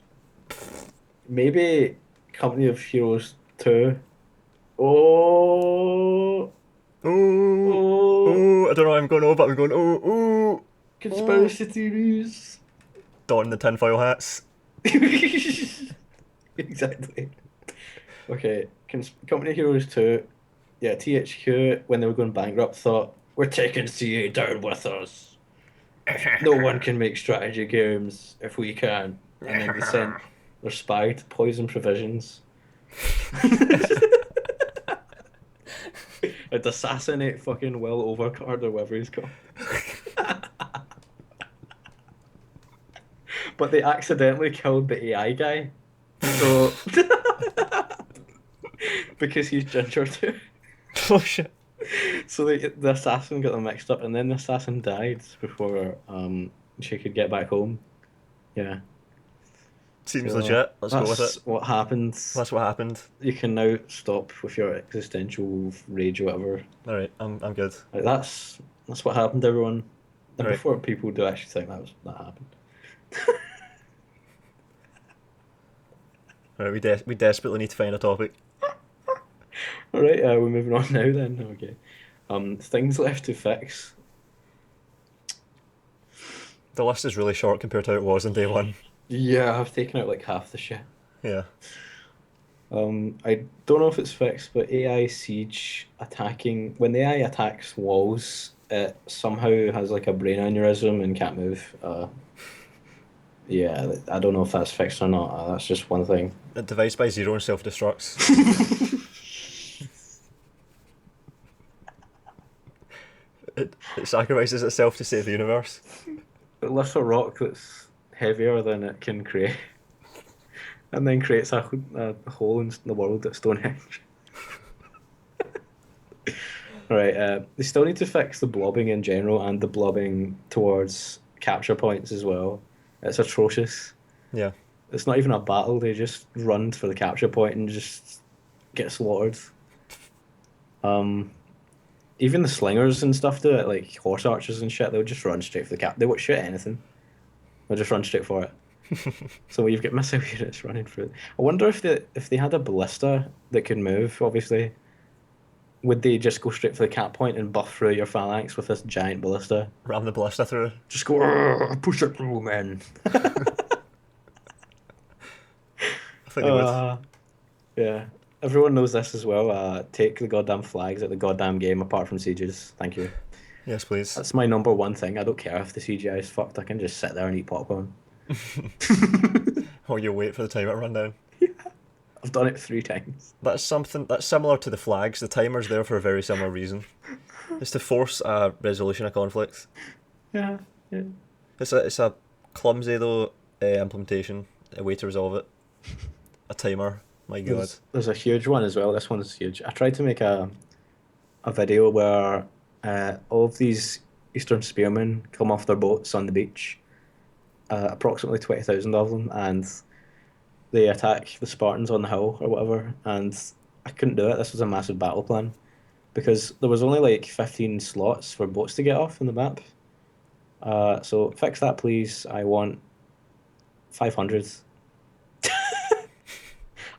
Maybe Company of Heroes 2. Oh, ooh, oh, ooh. I don't know. I'm going oh, but I'm going ooh, ooh. conspiracy theories. Don the tinfoil hats. Exactly. Okay, Company of Heroes 2. Yeah, THQ, when they were going bankrupt, thought, we're taking CA down with us. No one can make strategy games if we can. And then they sent their spy to poison provisions. And assassinate fucking Will Overcard or whatever he's called. But they accidentally killed the AI guy. So because he's ginger too. Oh shit. So the assassin got them mixed up, and then the assassin died before she could get back home. Yeah. Seems So legit. Let's go with that's it. what happened. That's what happened. You can now stop with your existential rage or whatever. All right, I'm good. Like that's what happened, everyone. And Right. before people do actually think that happened. All right, we desperately need to find a topic. All right, we're moving on now then. Okay. Things left to fix. The list is really short compared to how it was on day one. Yeah, I've taken out like half the shit. Yeah. I don't know if it's fixed, but AI siege attacking when the AI attacks walls, it somehow has like a brain aneurysm and can't move. Yeah, I don't know if that's fixed or not. That's just one thing. It divides by zero and self-destructs. It sacrifices itself to save the universe. It lifts a rock that's heavier than it can create. and then creates a hole in the world at Stonehenge. Right, they still need to fix the blobbing in general and the blobbing towards capture points as well. It's atrocious. Yeah. It's not even a battle, they just run for the capture point and just get slaughtered. Um, Even the slingers and stuff do it, like horse archers and shit, they'll just run straight for the cap. They won't shoot anything. They'll just run straight for it. So you've got missile units running through it. I wonder if they had a ballista that could move, obviously, would they just go straight for the cap point and buff through your phalanx with this giant ballista? Ram the ballista through. Just go, "Argh, push it through, man." I think they would. Yeah. Everyone knows this as well. Take the goddamn flags at the goddamn game apart from sieges. Thank you. Yes, please. That's my number one thing. I don't care if the CGI is fucked. I can just sit there and eat popcorn. Or you wait for the timer to run down. I've done it 3 times. That's something that's similar to the flags. The timer's there for a very similar reason. It's to force a resolution of conflict. Yeah, yeah. It's a clumsy though implementation, a way to resolve it. A timer. My God. There's a huge one as well. This one is huge. I tried to make a video where all of these Eastern spearmen come off their boats on the beach, approximately 20,000 of them, and they attack the Spartans on the hill or whatever. And I couldn't do it. This was a massive battle plan because there was only like 15 slots for boats to get off in the map. So fix that, please. I want 500.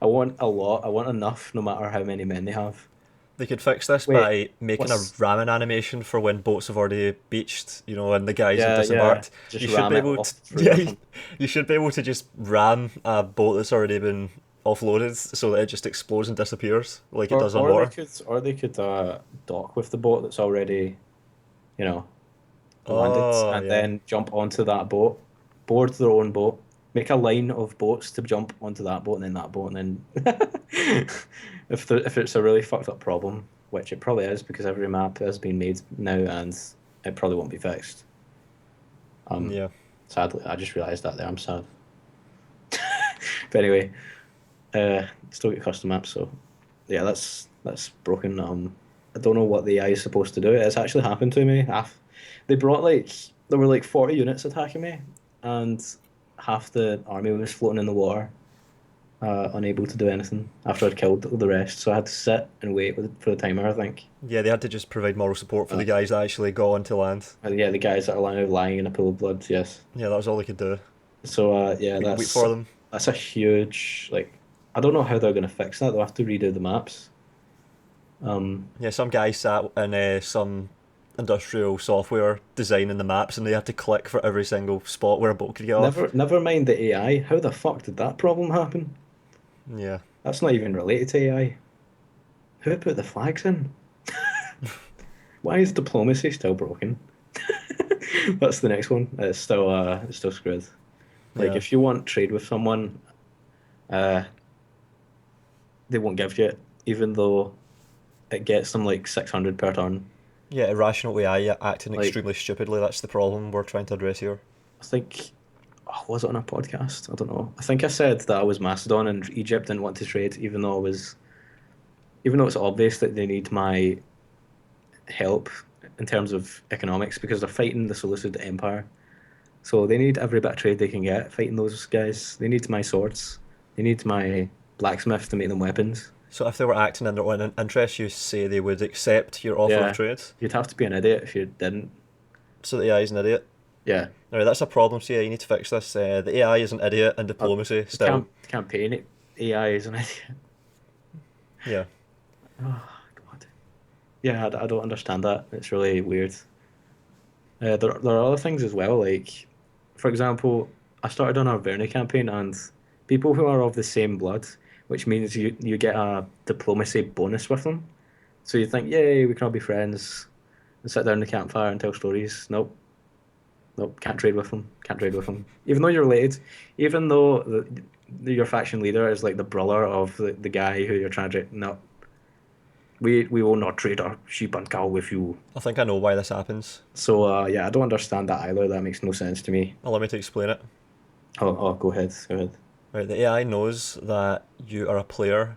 I want a lot. I want enough, no matter how many men they have. They could fix this Wait, by making a what's ramming animation for when boats have already beached, and the guys have yeah, yeah. disembarked. Just You should ram be it able off to, through yeah, nothing. you should be able to just ram a boat that's already been offloaded so that it just explodes and disappears like it does on Or water. they could dock with the boat that's already, you know, landed, Oh and yeah, then jump onto that boat, board their own boat, make a line of boats to jump onto that boat and then that boat, and then if it's a really fucked up problem, which it probably is because every map has been made now and it probably won't be fixed. yeah. Sadly, I just realised that there. I'm sad. But anyway, still get custom maps, so yeah, that's broken. I don't know what the AI is supposed to do. It's actually happened to me. They brought there were like 40 units attacking me, and half the army was floating in the water, unable to do anything after I'd killed the rest. So I had to sit and wait for the timer, I think. Yeah, they had to just provide moral support for Uh, the guys that actually got onto land. yeah, the guys that are lying in a pool of blood. Yes. Yeah, that was all they could do. So yeah, Wait for them. that's a huge like. I don't know how they're going to fix that. They'll have to redo the maps. Yeah, some guy sat in some industrial software designing the maps and they had to click for every single spot where a boat could get off. Never mind the AI. How the fuck did that problem happen? Yeah. That's not even related to AI. Who put the flags in? Why is diplomacy still broken? That's the next one. It's still screwed. Like Yeah. if you want trade with someone, uh, they won't give you it, even though it gets them like 600 per turn. Yeah, irrational AI acting Like extremely stupidly. That's the problem we're trying to address here. I think, oh, was it on a podcast? I don't know. I think I said that I was Macedon and Egypt didn't want to trade, even though it's obvious that they need my help in terms of economics because they're fighting the Seleucid Empire. So they need every bit of trade they can get fighting those guys. They need my swords. They need my blacksmith to make them weapons. So if they were acting in their own interest, you say they would accept your offer of Yeah, trade. you'd have to be an idiot if you didn't. So the AI is an idiot. Yeah, Now that's a problem. So yeah, you need to fix this. The AI is an idiot and uh, diplomacy still. campaign it. AI is an idiot. Yeah. Oh God. Yeah, I don't understand that. It's really weird. There are other things as well. Like, for example, I started on a Verni campaign, and people who are of the same blood, which means you get a diplomacy bonus with them. So you think, yay, we can all be friends and sit down in the campfire and tell stories. Nope, nope, can't trade with them. Can't trade with them. Even though you're related, even though your faction leader is like the brother of the guy who you're trying to. No, we will not trade our sheep and cow with you. I think I know why this happens. So yeah, I don't understand that either. That makes no sense to me. Allow me to explain it. Oh, go ahead, go ahead. Right, the AI knows that you are a player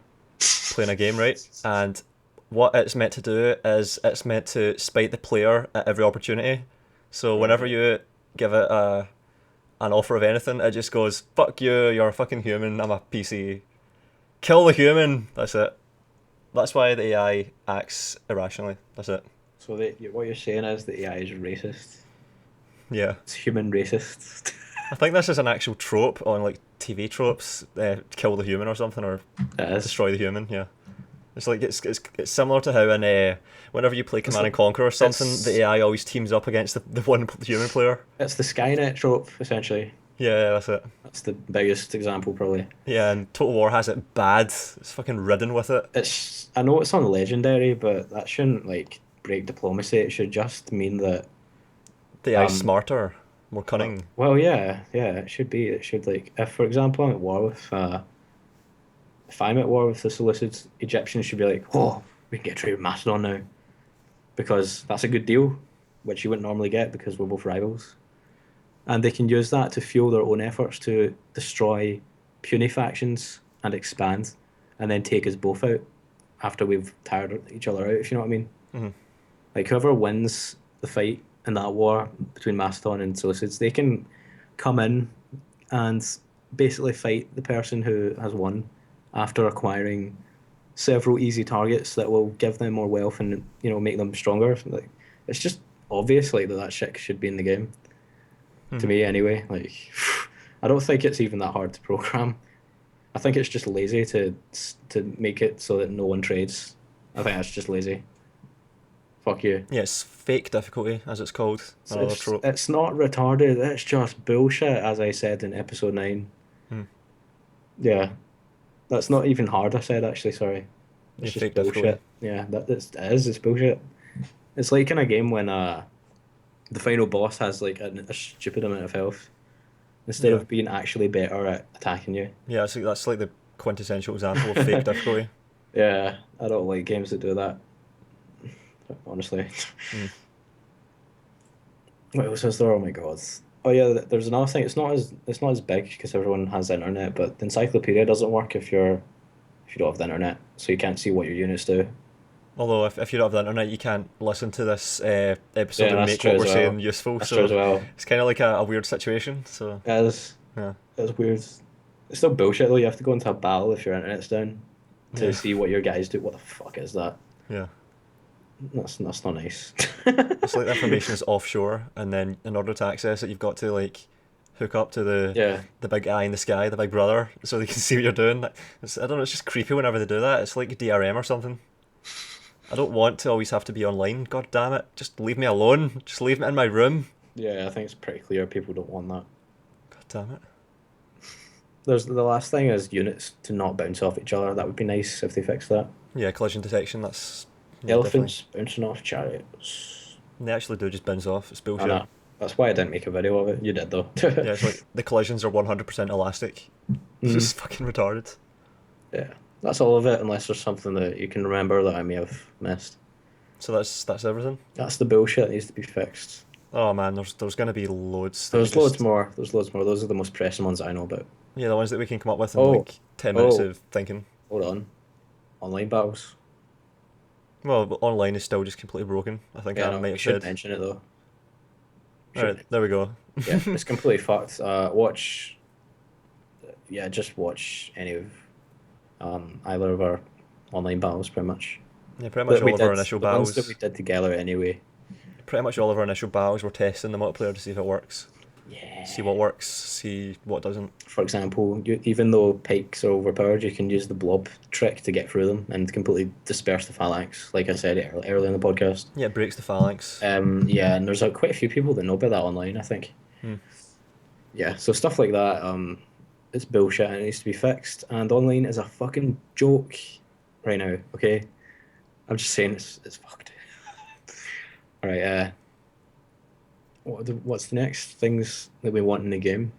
playing a game, right? And what it's meant to do is it's meant to spite the player at every opportunity. So whenever Right. you give it an offer of anything, it just goes, "Fuck you! You're a fucking human. I'm a PC. Kill the human." That's it. That's why the AI acts irrationally. That's it. So what you're saying is that AI is racist. Yeah. It's human racist. I think this is an actual trope on like TV tropes. Kill the human or something, or It is. destroy the human. Yeah. It's like it's similar to how in whenever you play It's Command and Conquer or something, the it's AI always teams up against the one human player. it's the Skynet trope essentially. Yeah, that's it. That's the biggest example probably. Yeah, and Total War has it bad. It's fucking ridden with it. It's I know it's on Legendary, but that shouldn't like break diplomacy. It should just mean that The AI's um smarter, more cunning. well yeah, it should be. It should like if for example I'm at war with if I'm at war with the Seleucids, Egyptians should be like, oh, we can get trade with Macedon now. Because that's a good deal, which you wouldn't normally get because we're both rivals. And they can use that to fuel their own efforts to destroy puny factions and expand, and then take us both out after we've tired each other out, if you know what I mean. Hmm. Like whoever wins the fight in that war between Macedon and Seleucids, they can come in and basically fight the person who has won after acquiring several easy targets that will give them more wealth and make them stronger. Like it's just obvious like that shit should be in the game to Hmm. me anyway. Like I don't think it's even that hard to program. I think it's just lazy to make it so that no one trades. I think that's just lazy. Fuck you. Yeah, it's fake difficulty, as it's called. It's, Another it's, trope. it's not retarded. It's just bullshit, as I said in episode 9. Hmm. Yeah, that's not even hard. I said actually. Sorry. Yeah, It's just fake difficulty. bullshit. Yeah, it is. It's bullshit. It's like in a game when the final boss has like a stupid amount of health instead Yeah, of being actually better at attacking you. yeah. That's like the quintessential example of fake difficulty. Yeah, I don't like games that do that. Honestly. Hmm. What else is there? Oh my god. Oh yeah, there's another thing. It's not as big because everyone has the internet, but the encyclopedia doesn't work if you don't have the internet, so you can't see what your units do. Although if you don't have the internet, you can't listen to this episode Yeah, and that's make true what as we're saying well. useful. That's true So as well. it's kind of like a weird situation. So Yeah, yeah, it's weird. It's still bullshit though. You have to go into a battle if your internet's down to yeah, see what your guys do. What the fuck is that? yeah. That's not nice. It's like the information is offshore, and then in order to access it, you've got to like hook up to Yeah, the big eye in the sky, the big brother, so they can see what you're doing. I don't know. It's just creepy whenever they do that. It's like DRM or something. I don't want to always have to be online. God damn it! Just leave me alone. Just leave me in my room. yeah. I think it's pretty clear people don't want that. God damn it. There's the last thing is units to not bounce off each other. That would be nice if they fix that. Yeah, collision detection. That's yeah, definitely. Elephants bouncing off chariots. They actually do just bounce off. It's I bullshit. know. That's why I didn't make a video of it. You did though. Yeah, it's like the collisions are 100% elastic. It's Mm, just fucking retarded. yeah, that's all of it. Unless there's something that you can remember that I may have missed. So that's everything. That's the bullshit that needs to be fixed. Oh man, there's gonna be loads that we There's loads just more. There's loads more. Those are the most pressing ones I know about. yeah, the ones that we can come up with in Oh, like 10 minutes oh, of thinking. hold on. Online battles. Well, but online is still just completely broken. I think Yeah, I no, might we have should said. mention it though. All right, there we go. Yeah, it's completely fucked. Watch, yeah, just watch any of either of our online battles, pretty much. Yeah, pretty much That we all of our did, initial the ones that we battles. did together anyway. Pretty much all of our initial battles, we're testing the multiplayer to see if it works. See Yeah. what works. See what doesn't. For example, even though pikes are overpowered, you can use the blob trick to get through them and completely disperse the phalanx, like I said earlier in the podcast. Yeah, it breaks the phalanx. Yeah, and there's quite a few people that know about that online, I think. Hmm. Yeah, so stuff like that, it's bullshit and it needs to be fixed. And online is a fucking joke right now, okay? I'm just saying it's fucked. All right, what's the next things that we want in the game?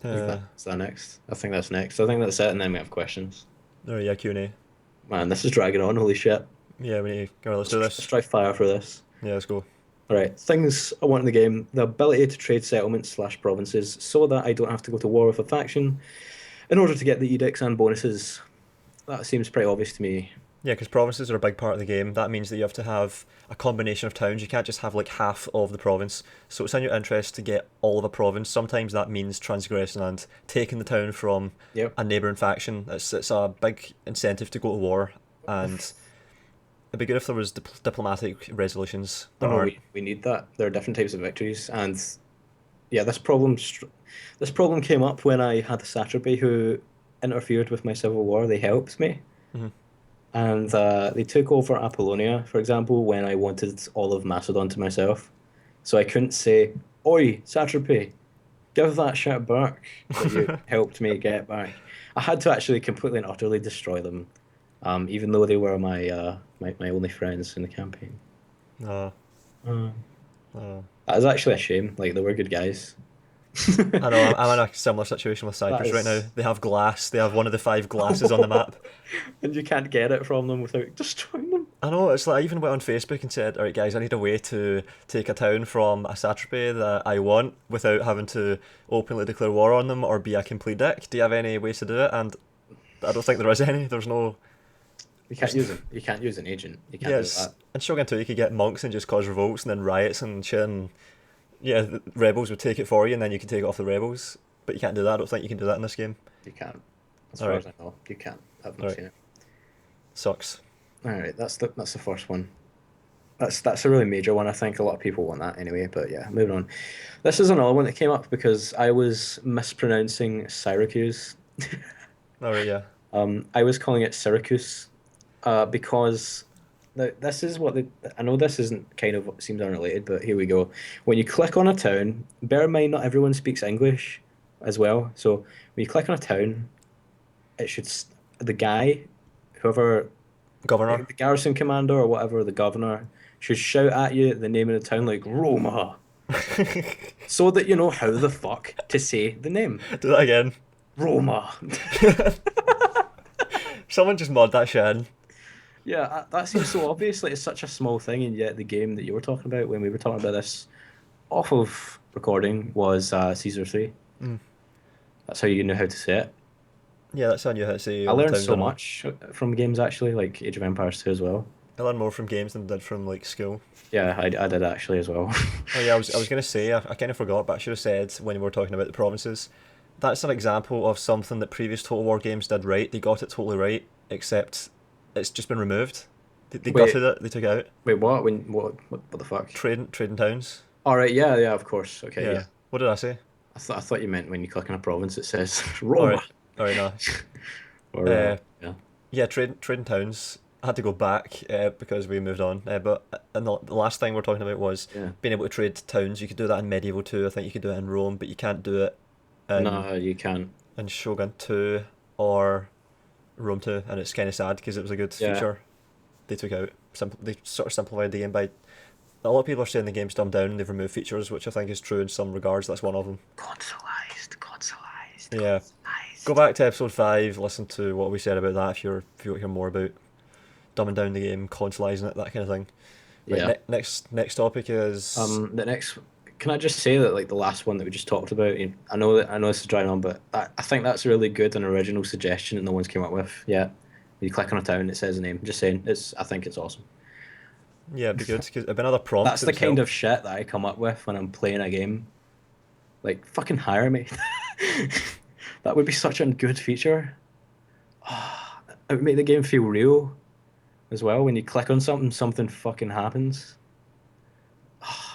Uh, Is that next? I think that's next. I think that's it, and then we have questions. yeah, Q&A. Man, this is dragging on. Holy shit! Yeah, we need. Go on, let's do Let's this. try fire for this. Yeah, let's go. All right, things I want in the game: the ability to trade settlements slash provinces, so that I don't have to go to war with a faction in order to get the edicts and bonuses. That seems pretty obvious to me. Yeah, because provinces are a big part of the game. That means that you have to have a combination of towns. You can't just have like half of the province. So it's in your interest to get all of a province. Sometimes that means transgressing and taking the town from Yep. a neighbouring faction. It's a big incentive to go to war, and it'd be good if there was diplomatic resolutions. I There know aren't. we need that. There are different types of victories, and yeah, this problem came up when I had a satrapy who interfered with my civil war. They helped me, Mhm. and they took over Apollonia, for example, when I wanted all of Macedon to myself. So I couldn't say, "Oi, satrapy, give that shit back that you helped me get back." I had to actually completely and utterly destroy them, even though they were my only friends in the campaign. No, Mm. no. That is actually a shame. Like they were good guys. I know I'm in a similar situation with That Cyprus right now. is, They have glass. They have one of the five glasses on the map. and you can't get it from them without destroying them. I know, it's like I even went on Facebook and said, alright guys, I need a way to take a town from a satrapy that I want without having to openly declare war on them or be a complete dick. Do you have any ways to do it? And I don't think there is any. There's no You can't there's use it. You can't use an agent. You can't do yes. that. In Shogun 2 you could get monks and just cause revolts and then riots and shit and yeah, the rebels would take it for you and then you could take it off the rebels. But you can't do that. I don't think you can do that in this game. You can't. As far Alright. as I know, you can't. I've not Alright. seen it. Sucks. All right, that's the first one. That's a really major one. I think a lot of people want that anyway. But yeah, moving on. This is another one that came up because I was mispronouncing Syracuse. Alright, yeah. I was calling it Syracuse, because this is what I know this isn't kind of seems unrelated, but here we go. When you click on a town, bear in mind not everyone speaks English as well. So when you click on a town, it should the guy, whoever Governor. the garrison commander or whatever, the governor should shout at you the name of the town like Roma, so that you know how the fuck to say the name. Do that again. Roma. Someone just mod that shit in. Yeah, that seems so obvious. Like it's such a small thing, and yet the game that you were talking about when we were talking about this off of recording was Caesar 3. Mm. That's how you knew how to say it. Yeah, that's how you hit say I all the learned towns so I know. much from games actually, like Age of Empires 2 as well. I learned more from games than I did from like school. Yeah, I did actually as well. Oh yeah, I was gonna say I kind of forgot, but I should have said when we were talking about the provinces. That's an example of something that previous Total War games did right. They got it totally right, except it's just been removed. They Wait, gutted it. They took it out. wait, what? What the fuck? Trading towns. All right, yeah, yeah, of course. Okay, yeah. Yeah. What did I say? I thought you meant when you click on a province it says All Roma right. All right. No. or Uh, yeah. yeah. Trading towns. I had to go back because we moved on. But and the last thing we're talking about was Yeah. being able to trade towns. You could do that in medieval too. I think you could do it in Rome, but you can't do it in No, you can't. Shogun 2 or Rome 2, and it's kind of sad because it was a good Yeah. feature they took out. They sort of simplified the game by. A lot of people are saying the game's dumbed down and they've removed features, which I think is true in some regards. That's one of them. Consolized. Yeah. Go back to episode 5, listen to what we said about that if you want to hear more about dumbing down the game, consolising it, that kind of thing. Right, Yeah. next topic is. The next, can I just say that like the last one that we just talked about, I know this is drawing on, but I think that's a really good and original suggestion that no one's came up with. Yeah. When you click on a town, it says a name. Just saying, I think it's awesome. Yeah, it'd be good, because it'd be another prompt That's that the would kind help. of shit that I come up with when I'm playing a game. Like, fucking hire me. That would be such a good feature. It would make the game feel real as well. When you click on something, something fucking happens.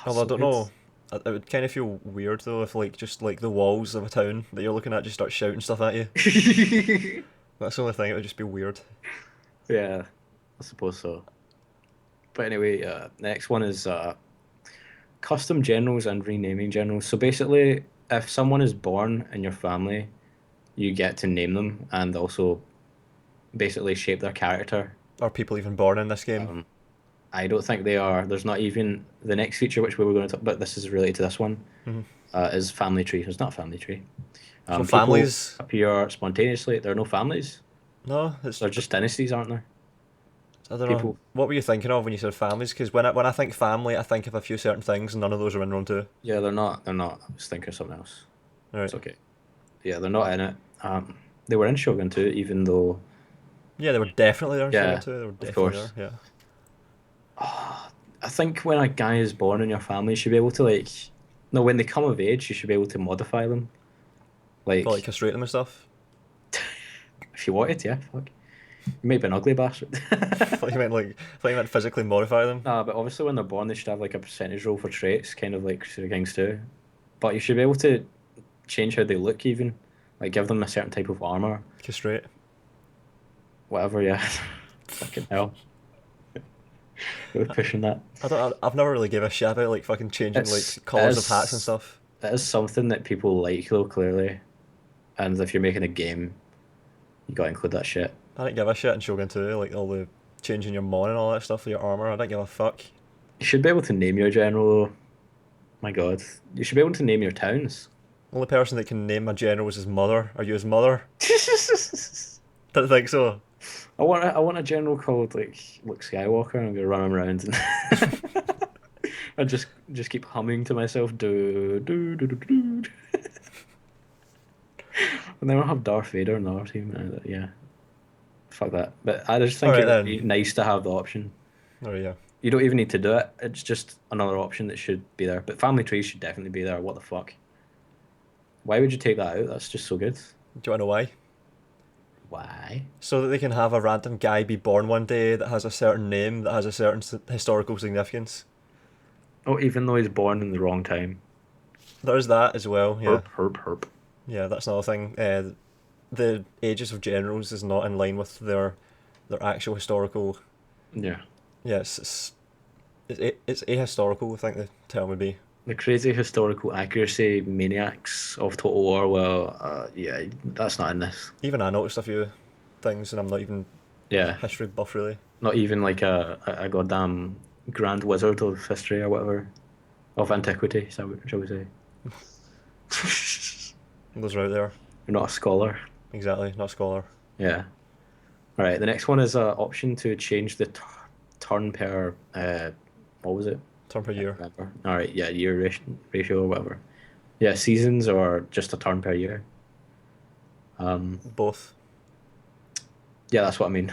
Although I So don't good. know. It would kind of feel weird though if like just like the walls of a town that you're looking at just start shouting stuff at you. That's the only thing. It would just be weird. Yeah, I suppose so. But anyway, next one is custom generals and renaming generals. So basically, if someone is born in your family, you get to name them and also basically shape their character. Are people even born in this game? Um, I don't think they are. There's not even the next feature, which we were going to talk about. This is related to this one. Hmm. Is family tree. It's not family tree. So People families. appear spontaneously. There are no families. No, it's They're just dynasties, aren't there? I don't know. People, What were you thinking of when you said families? Because when I think family, I think of a few certain things, and none of those are in Rome 2. yeah, they're not. They're not. I was thinking of something else. Right. It's okay. Yeah, they're not in it. They were in Shogun too, even though. Yeah, they were definitely there in Shogun Yeah, 2. They were of definitely course. there. Yeah. I think when a guy is born in your family, you should be able to like. No, when they come of age, you should be able to modify them. But like Like, castrate them and stuff. if you wanted, yeah, fuck. You might be an ugly bastard. I thought you meant physically modify them. Nah, but obviously when they're born, they should have like a percentage roll for traits, kind of like Crusader Kings too. But you should be able to change how they look, even like give them a certain type of armor, Castrate. whatever. Yeah, fucking hell, we're pushing that. I've never really gave a shit about like fucking changing It's like colours of hats and stuff. it is something that people like though, clearly. And if you're making a game, you gotta include that shit. I didn't give a shit in Shogun 2, like all the changing your mon and all that stuff for your armour. I didn't give a fuck. You should be able to name your general. My God, you should be able to name your towns. Only person that can name my general was his mother. Are you his mother? Didn't think so. I want a general called like Luke Skywalker, and I'm gonna run him around and I just keep humming to myself, do do do do do. And then I'll have Darth Vader in the other team. And, yeah, fuck that. But I just think Alright it would be then. nice to have the option. Oh yeah. You don't even need to do it. It's just another option that should be there. But family trees should definitely be there. What the fuck? Why would you take that out? That's just so good. Do you want to know why? Why? So that they can have a random guy be born one day that has a certain name, that has a certain historical significance. Oh, even though he's born in the wrong time. There's that as well, yeah. Herp, herp, herp. Yeah, that's another thing. The ages of generals is not in line with their actual historical. Yeah. Yeah, it's ahistorical, I think the term would be. The crazy historical accuracy maniacs of Total War, well, yeah, that's not in this. Even I noticed a few things, and I'm not even Yeah, history buff really. not even like a goddamn grand wizard of history or whatever, of antiquity, shall we say. Those are out there. You're not a scholar. Exactly, not a scholar. Yeah. All right, the next one is an option to change the turn per, what was it? Turn per I can't year. remember. All right, yeah, year ratio or whatever. Yeah, seasons or just a turn per year. Both. Yeah, that's what I mean.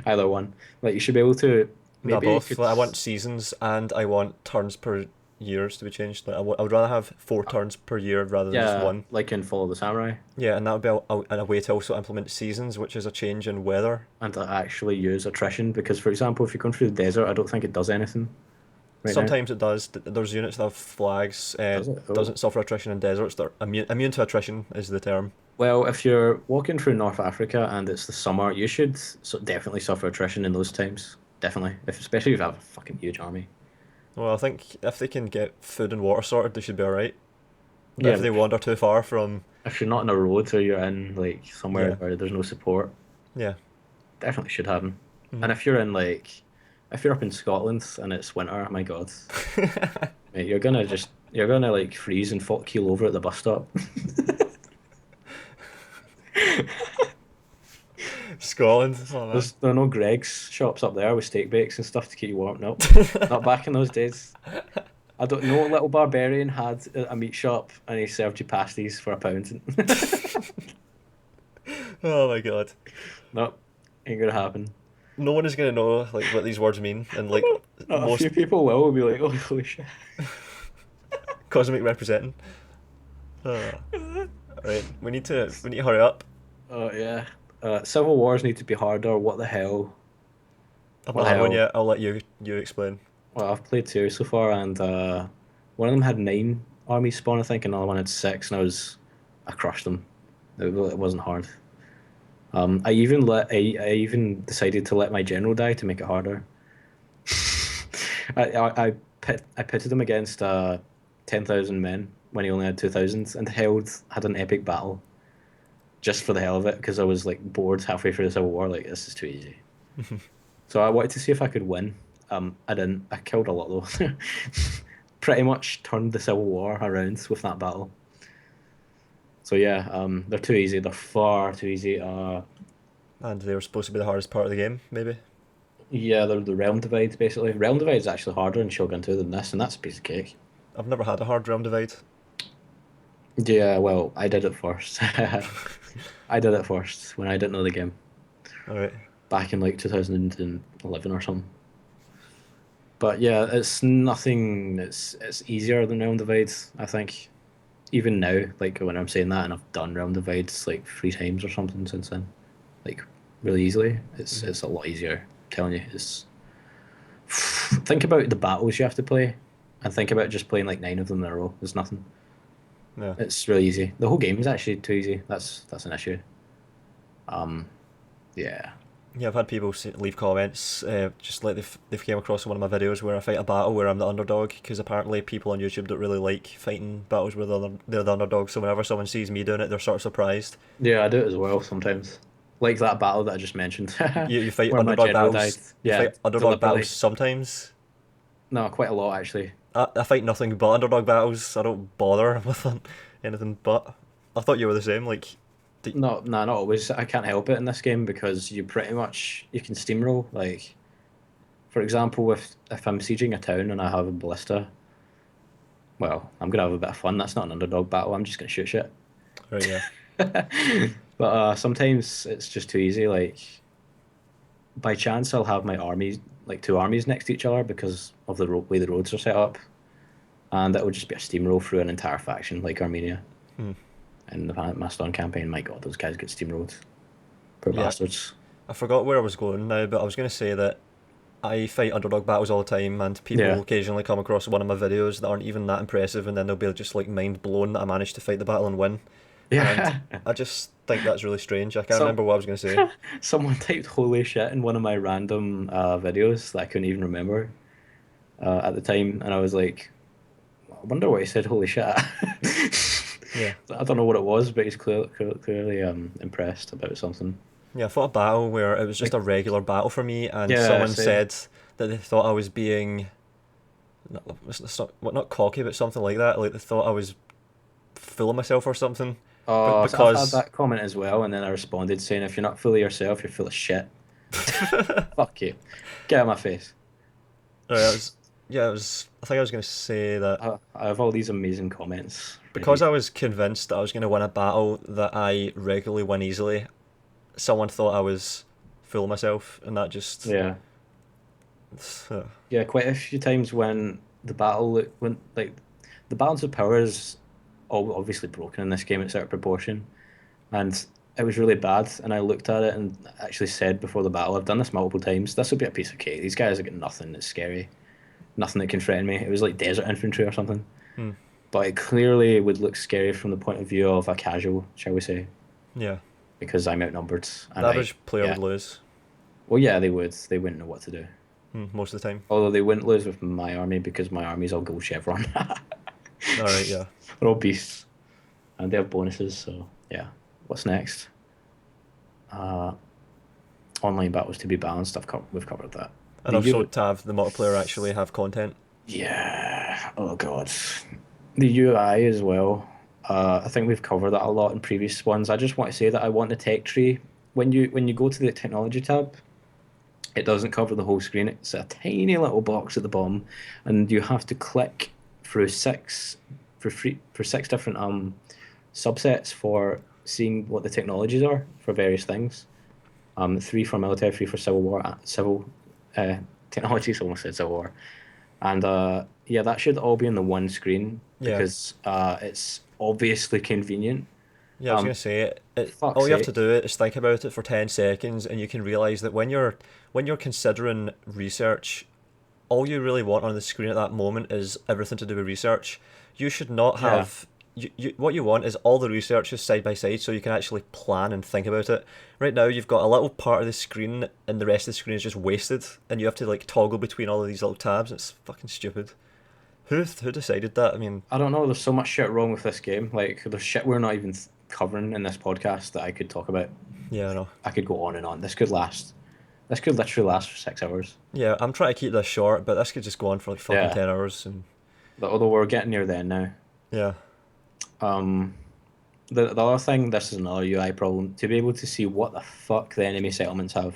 Either one. Like you should be able to No, maybe you both. could Like, I want seasons and I want turns per years to be changed. Like, I would rather have 4 turns per year rather than just yeah, one. like in Follow the Samurai, Yeah, and that would be a way to also implement seasons, which is a change in weather. and to actually use attrition because, for example, if you're going through the desert, I don't think it does anything right now. Sometimes it does. There's units that have flags. Does it? Oh. Doesn't suffer attrition in deserts. They're immune to attrition is the term. Well, if you're walking through North Africa and it's the summer, you should definitely suffer attrition in those times. Definitely, especially if you have a fucking huge army. Well, I think if they can get food and water sorted, they should be alright. But Yeah, if they but wander too far from, if you're not in a road or you're in like somewhere yeah, where there's no support, yeah. definitely should happen. Mhm. And if you're in like, if you're up in Scotland and it's winter, my God, mate, you're gonna like freeze and keel over at the bus stop. Scotland. Oh man. There are no Greg's shops up there with steak bakes and stuff to keep you warm. Nope, not back in those days. I don't know. Little Barbarian had a meat shop and he served you pasties for £1. Oh my god. Nope, ain't gonna happen. No one is gonna know like what these words mean, and like A most few people will be like, "Oh, holy shit!" cosmic representing. Right, we need to hurry up. Oh yeah. Civil Wars need to be harder. What the hell? I've What not the had one hell? yet. I'll let you explain. Well, I've played 2 so far, and one of them had 9 armies spawn, I think, and another one had 6, and I crushed them. It wasn't hard. I even decided to let my general die to make it harder. I pitted him against 10,000 men when he only had 2,000, and had an epic battle just for the hell of it because I was like bored halfway through the Civil War. Like this is too easy. So I wanted to see if I could win. I didn't. I killed a lot though. Pretty much turned the Civil War around with that battle. So yeah, they're too easy. They're far too easy. And they were supposed to be the hardest part of the game, maybe. Yeah, the realm divides basically. Realm divide is actually harder in Shogun 2 than this, and that's a piece of cake. I've never had a hard realm divide. Yeah, well, I did it first. I did it first when I didn't know the game All right. back in like 2011 or something. But yeah, it's nothing. It's easier than realm divides, I think. Even now, like when I'm saying that, and I've done realm divides like 3 times or something since then, like really easily. It's Mhm. it's a lot easier. I'm telling you, it's think about the battles you have to play, and think about just playing like 9 of them in a row. There's nothing. Yeah. It's really easy. The whole game is actually too easy. That's an issue. Um, yeah. Yeah, I've had people leave comments, just like they've came across one of my videos where I fight a battle where I'm the underdog, because apparently people on YouTube don't really like fighting battles where they're the underdog. So whenever someone sees me doing it, they're sort of surprised. Yeah, I do it as well sometimes. Like that battle that I just mentioned, You fight where my underdog general died. battles. You Yeah, fight underdog battles deliberately. sometimes. No, quite a lot actually. I fight nothing but underdog battles. I don't bother with anything but. I thought you were the same. Like, d No, no, not always. I can't help it in this game because you can steamroll. Like, for example, if I'm sieging a town and I have a ballista, well, I'm gonna have a bit of fun. That's not an underdog battle. I'm just gonna shoot shit. right, yeah, But sometimes it's just too easy. Like by chance, I'll have my armies like 2 armies next to each other because of the way the roads are set up, and that would just be a steamroll through an entire faction like Armenia. hmm. And the Macedon campaign, my God, those guys get steamrolled. Poor Yeah. bastards. I forgot where I was going now, but I was gonna say that I fight underdog battles all the time, and people will Yeah. occasionally come across one of my videos that aren't even that impressive, and then they'll be just like mind blown that I managed to fight the battle and win. And Yeah. I just think that's really strange. I can't Some remember what I was going to say. someone typed "holy shit" in one of my random videos that I couldn't even remember at the time, and I was like, I wonder why he said "holy shit." Yeah, I don't know what it was, but he's clearly impressed about something. yeah. I fought a battle where it was just Like, a regular battle for me, and yeah, someone same. said that they thought I was being not cocky, but something like that. Like they thought I was full of myself or something. But Oh, so I've had because that comment as well, and then I responded saying, "If you're not fully yourself, you're full of shit. Fuck you. Get out of my face." I was yeah, it was. I think I was going to say that I have all these amazing comments because ready. I was convinced that I was going to win a battle that I regularly win easily. Someone thought I was full of myself, and that just Yeah. uh, Yeah, quite a few times when when like the balance of power is all obviously broken in this game at certain proportion, and it was really bad. And I looked at it and actually said before the battle, I've done this multiple times. This will be a piece of cake. These guys have got nothing that's scary, nothing that can threaten me. It was like desert infantry or something, hmm, but it clearly would look scary from the point of view of a casual, shall we say, yeah. because I'm outnumbered The and average player yeah, would lose well, yeah, they would. They wouldn't know what to do. most of the time. Although they wouldn't lose with my army because my army's all gold chevron. All right, yeah. They're all beasts, and they have bonuses. So yeah, what's next? Uh, Online battles to be balanced. We've covered that. And The also U, to have the multiplayer actually have content. yeah. Oh god, the UI as well. I think we've covered that a lot in previous ones. I just want to say that I want the tech tree. When you go to the technology tab, it doesn't cover the whole screen. It's a tiny little box at the bottom, and you have to click through for 6 different subsets for seeing what the technologies are for various things. 3 for military, 3 for civil war, civil uh, technologies. Almost said civil war, and yeah, that should all be on the one screen Yeah, because it's obviously convenient. yeah. I was Um, gonna say Fuck's all you have to sake. do is think about it for 10 seconds, and you can realize that when you're considering research, all you really want on the screen at that moment is everything to do with research. You should not Yeah. have what you want is all the research is side by side so you can actually plan and think about it. Right now you've got a little part of the screen and the rest of the screen is just wasted and you have to like toggle between all of these little tabs. It's fucking stupid. Who decided that? I mean, I don't know. There's so much shit wrong with this game. Like there's shit we're not even covering in this podcast that I could talk about. yeah, I know. I could go on and on. This could last. This could literally last for 6 hours. Yeah, I'm trying to keep this short, but this could just go on for like fucking Yeah. 10 hours and Although we're getting near the end now. yeah. Um, the other thing, this is another UI problem. To be able to see what the fuck the enemy settlements have.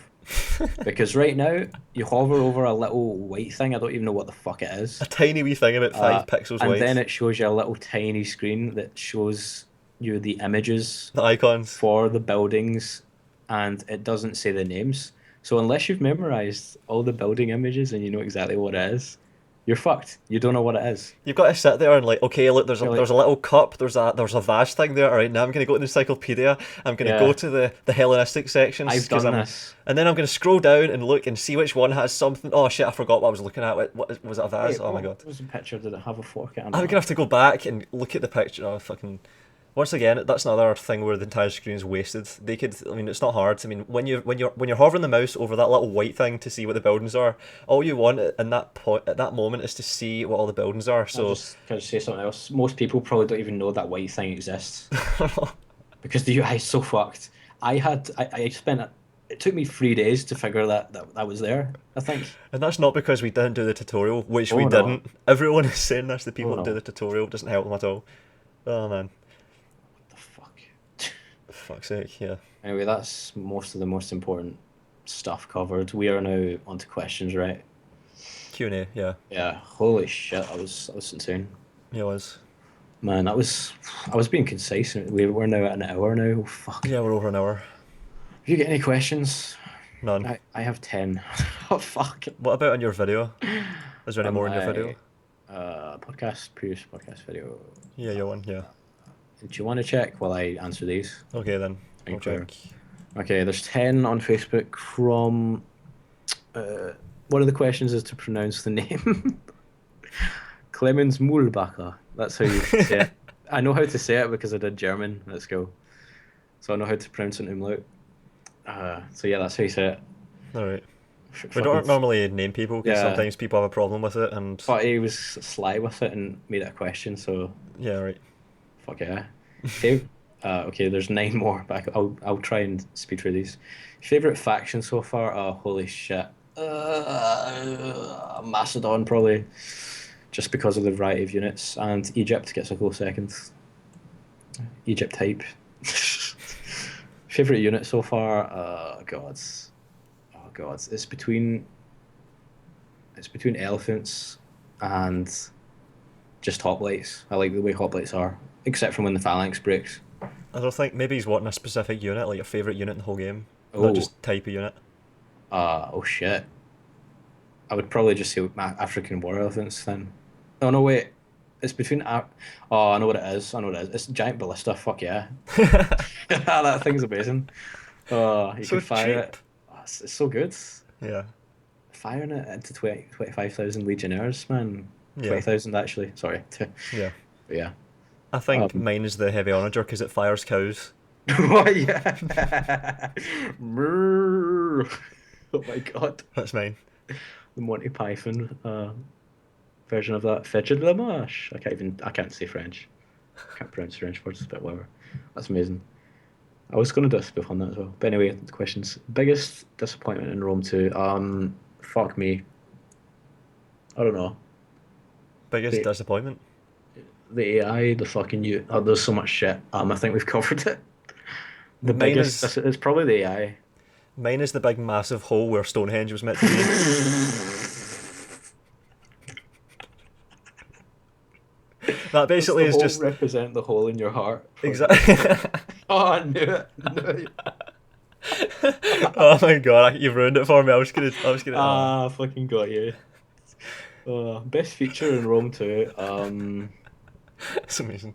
Because right now, you hover over a little white thing. I don't even know what the fuck it A is. tiny wee thing about 5 pixels And wide. then it shows you a little tiny screen that shows you the images The icons. for the buildings, and it doesn't say the names. So unless you've memorized all the building images and you know exactly what it is, you're fucked. You don't know what it is. You've got to sit there and like, okay, look, there's a You're there's like, a little cup, there's a vase thing there. All right, now I'm gonna go to the encyclopedia. I'm gonna go yeah, to the Hellenistic sections I've because done this. and then I'm gonna scroll down and look and see which one has something. Oh shit, I forgot what I was looking at. What was it, a vase? Wait, Oh my god. what was the picture? Did it have a fork? I don't I'm know. gonna have to go back and look at the picture. Oh fucking. Once again, that's another thing where the entire screen is wasted. They could, I mean, it's not hard. I mean, when you're hovering the mouse over that little white thing to see what the buildings are, all you want in that point at that moment is to see what all the buildings are. I'll So, just kind of say something else. Most people probably don't even know that white thing exists because the UI is so fucked. I spent it took me 3 days to figure that was there, I think. and that's not because we didn't do the tutorial, which we Oh no. didn't. Everyone is saying this. The Oh people that do the no. tutorial doesn't help them at all. Oh man, What the fuck? fuck's sake, yeah. Anyway, that's most of the most important stuff covered. We are now onto questions, right? Q&A, yeah, Yeah. Holy shit, that was insane. yeah, it was. Man, I was being concise. We're now at an hour now. Oh, fuck. Yeah, we're over an hour. Have you got any questions? None. I have 10. Oh fuck. What about on your video? Is there any On more in your video? my previous podcast video. Yeah, your one. Yeah. Do you want to check while I answer these? Okay then. I I'll think we're- check. Okay, there's 10 on Facebook from. One of the questions is to pronounce the name. Clemens Muhlbacher. That's how you say it. I know how to say it because I did German at school. So I know how to pronounce an umlaut. So yeah, that's how you say it. All right. We Fucking- don't normally name people because Yeah. sometimes people have a problem with it, and But he was sly with it and made it a question, so yeah, right. fuck yeah. Okay, there's 9 more, but I'll try and speed through these. Favorite faction so far? Oh, holy shit. Macedon probably, just because of the variety of units, and Egypt gets a close second. Egypt type. Favorite unit so far? Oh gods, it's between elephants and just hoplites. I like the way hoplites are, except from when the phalanx breaks. I don't think maybe he's wanting a specific unit, like your favorite unit in the whole game, Oh. not just type of unit. Oh shit. I would probably just say African war elephants then. Oh no, wait. It's between. Oh, I know what it is. I know what it is. It's giant ballista. Fuck yeah. That thing's amazing. Oh, you So can fire cheap. it. Oh, it's so good. Yeah. Firing it into 25,000 legionnaires, man. Yeah. 20,000 actually. Sorry. Yeah. But yeah. I think Um, mine is the heavy onager because it fires cows. Oh yeah. Moo. Oh my god. That's mine. The Monty Python version of that. Fidget la marche. I can't say French. I can't pronounce French words, but whatever. That's amazing. I was going to do a spoof on that as well. But anyway, the questions. Biggest disappointment in Rome 2. Fuck me. I don't know. Biggest The, disappointment. the AI, the fucking you. Oh, there's so much shit. I think we've covered it. The Mine biggest. is It's probably the AI. mine is the big massive hole where Stonehenge was meant to be. That basically Does is the hole just represent the hole in your heart. exactly. Oh, I knew it. Knew it. Oh my god, you've ruined it for me. I was gonna. Fucking got you. Best feature in Rome 2. It's amazing.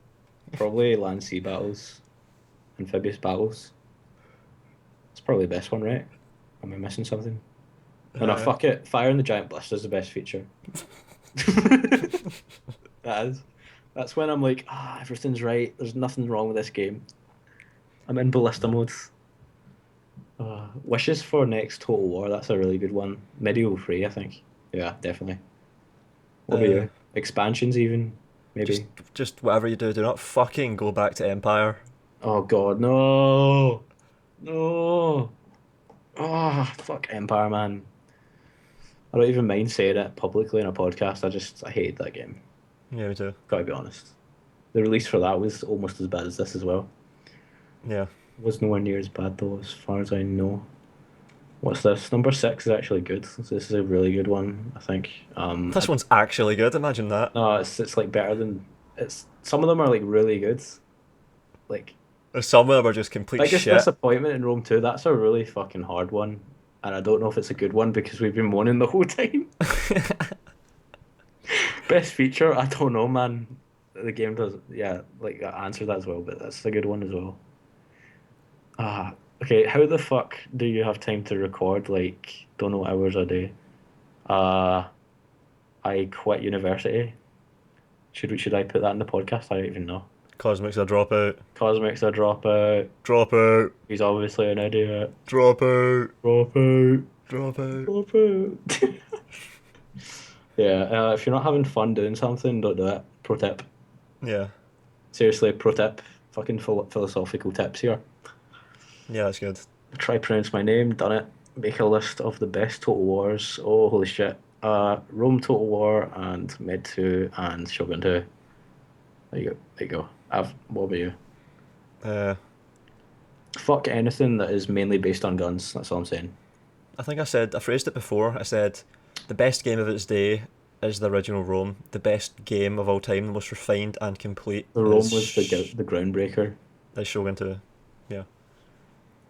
Probably land sea battles, amphibious battles. It's probably the best one, right? Am I missing something? Oh no, fuck it. Firing the giant blast is the best feature. That is. That's when I'm like, everything's right. There's nothing wrong with this game. I'm in ballista mode. Wishes for next Total War. That's a really good one. Medieval 3, I think. Yeah, definitely. What about you? Expansions, even maybe. Just whatever you do not fucking go back to Empire. Oh God, no, no. Oh, fuck Empire, man. I don't even mind saying it publicly in a podcast. I hated that game. Yeah, me too. Gotta be honest. The release for that was almost as bad as this as well. Yeah. It was nowhere near as bad though, as far as I know. What's this? Number 6 is actually good. This is a really good one, I think. This one's actually good. Imagine that. No, it's like better than it's. Some of them are like really good. Like Some of them are just complete biggest shit. disappointment in Rome 2. That's a really fucking hard one, and I don't know if it's a good one because we've been moaning the whole time. Best feature, I don't know, man. The game does, yeah, like answer that as well, but that's a good one as well. Ah, okay. How the fuck do you have time to record like don't know hours a day? Uh, I quit university. Should I put that in the podcast? I don't even know. Cosmic's a dropout. Cosmic's a dropout. Dropout. He's obviously an idiot. Dropout. Dropout. Dropout. Dropout. Yeah, if you're not having fun doing something, don't do it. Pro tip. Yeah. Seriously, pro tip. Fucking philosophical tips here. Yeah, that's good. Try pronounce my name, done it. Make a list of the best Total Wars. Oh, holy shit. Rome Total War and Med 2 and Shogun 2. There you go. There you go. What about you? Uh, Fuck anything that is mainly based on guns. That's all I'm saying. I think I phrased it before. I said, the best game of its day is the original Rome. The best game of all time, the most refined and complete, The Rome was the groundbreaker. is Shogun 2. Yeah.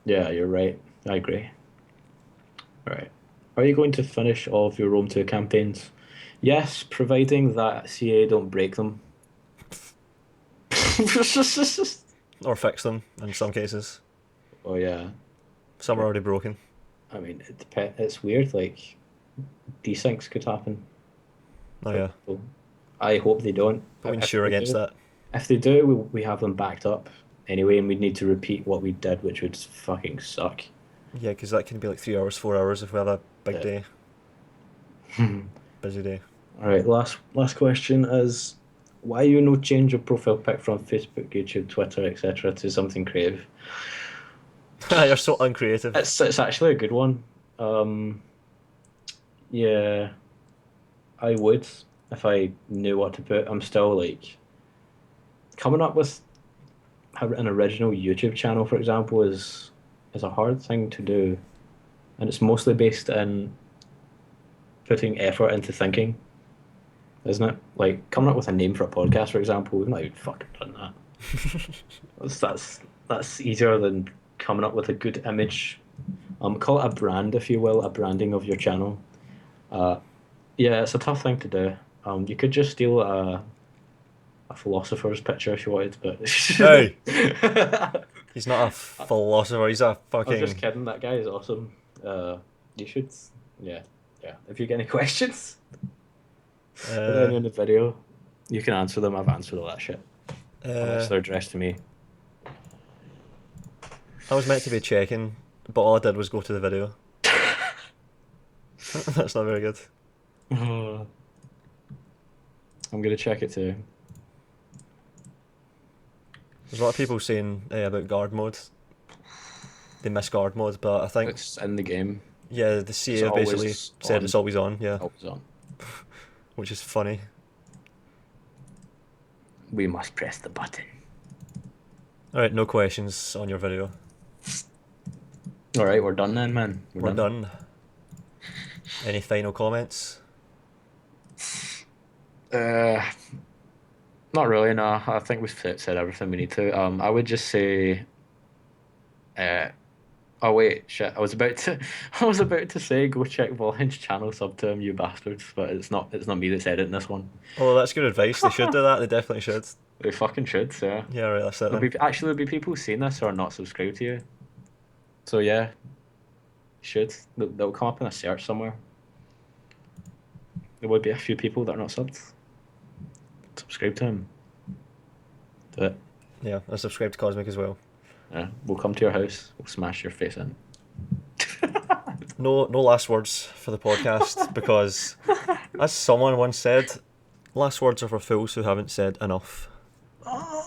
Yeah, you're right. I agree. Right. Are you going to finish all of your Rome 2 campaigns? Yes, providing that CA don't break them. Or fix them, in some cases. Oh yeah. Some are already broken. I mean, it's weird. Like, desyncs could happen. Oh yeah. So, I hope they don't. But we If insure they against do- that. If they do, we have them backed up anyway, and we'd need to repeat what we did, which would fucking suck. Yeah, because that can be like 3 hours, 4 hours if we have a big Yeah. day. Busy day. All right, last question is, why you no change your profile pic from Facebook, YouTube, Twitter, etc. to something creative? You're so uncreative. It's actually a good one. Yeah, I would if I knew what to put. I'm still like coming up with an original YouTube channel, for example, is a hard thing to do, and it's mostly based in putting effort into thinking, isn't it? Like coming up with a name for a podcast, for example, we've not even fucking done that. That's easier than coming up with a good image. Call it a brand, if you will, a branding of your channel. Yeah, it's a tough thing to do. You could just steal a philosopher's picture if you wanted, but Hey! He's not a philosopher, he's a I was fucking... just kidding. That guy is awesome. You should, yeah. If you get any questions, put them in the video. You can answer them. I've answered all that shit. Unless they're addressed to me. I was meant to be checking, but all I did was go to the video. That's not very good. I'm gonna check it too. There's a lot of people saying about guard mode. They miss guard mode, but I think... It's in the game. Yeah, the CA It's have basically always said on. it's always on, yeah. Always on. Which is funny. We must press the button. Alright, no questions on your video. All right, we're done then, man. We're done. Any final comments? Not really. No, I think we've said everything we need to. I would just say. Oh wait, shit! I was about to say go check Volound's channel, sub to him, you bastards. But it's not me that's editing this one. Oh, that's good advice. They should do that. They definitely should. They fucking should. Yeah. Yeah, right, that's it then. There'll be people seeing this who are not subscribed to you. So yeah, you should. They'll come up in a search somewhere. There would be a few people that are not subbed. Subscribe to him. Do it. Yeah, and subscribe to Cosmic as well. Yeah, we'll come to your house. We'll smash your face in. No last words for the podcast because, as someone once said, last words are for fools who haven't said enough. Oh.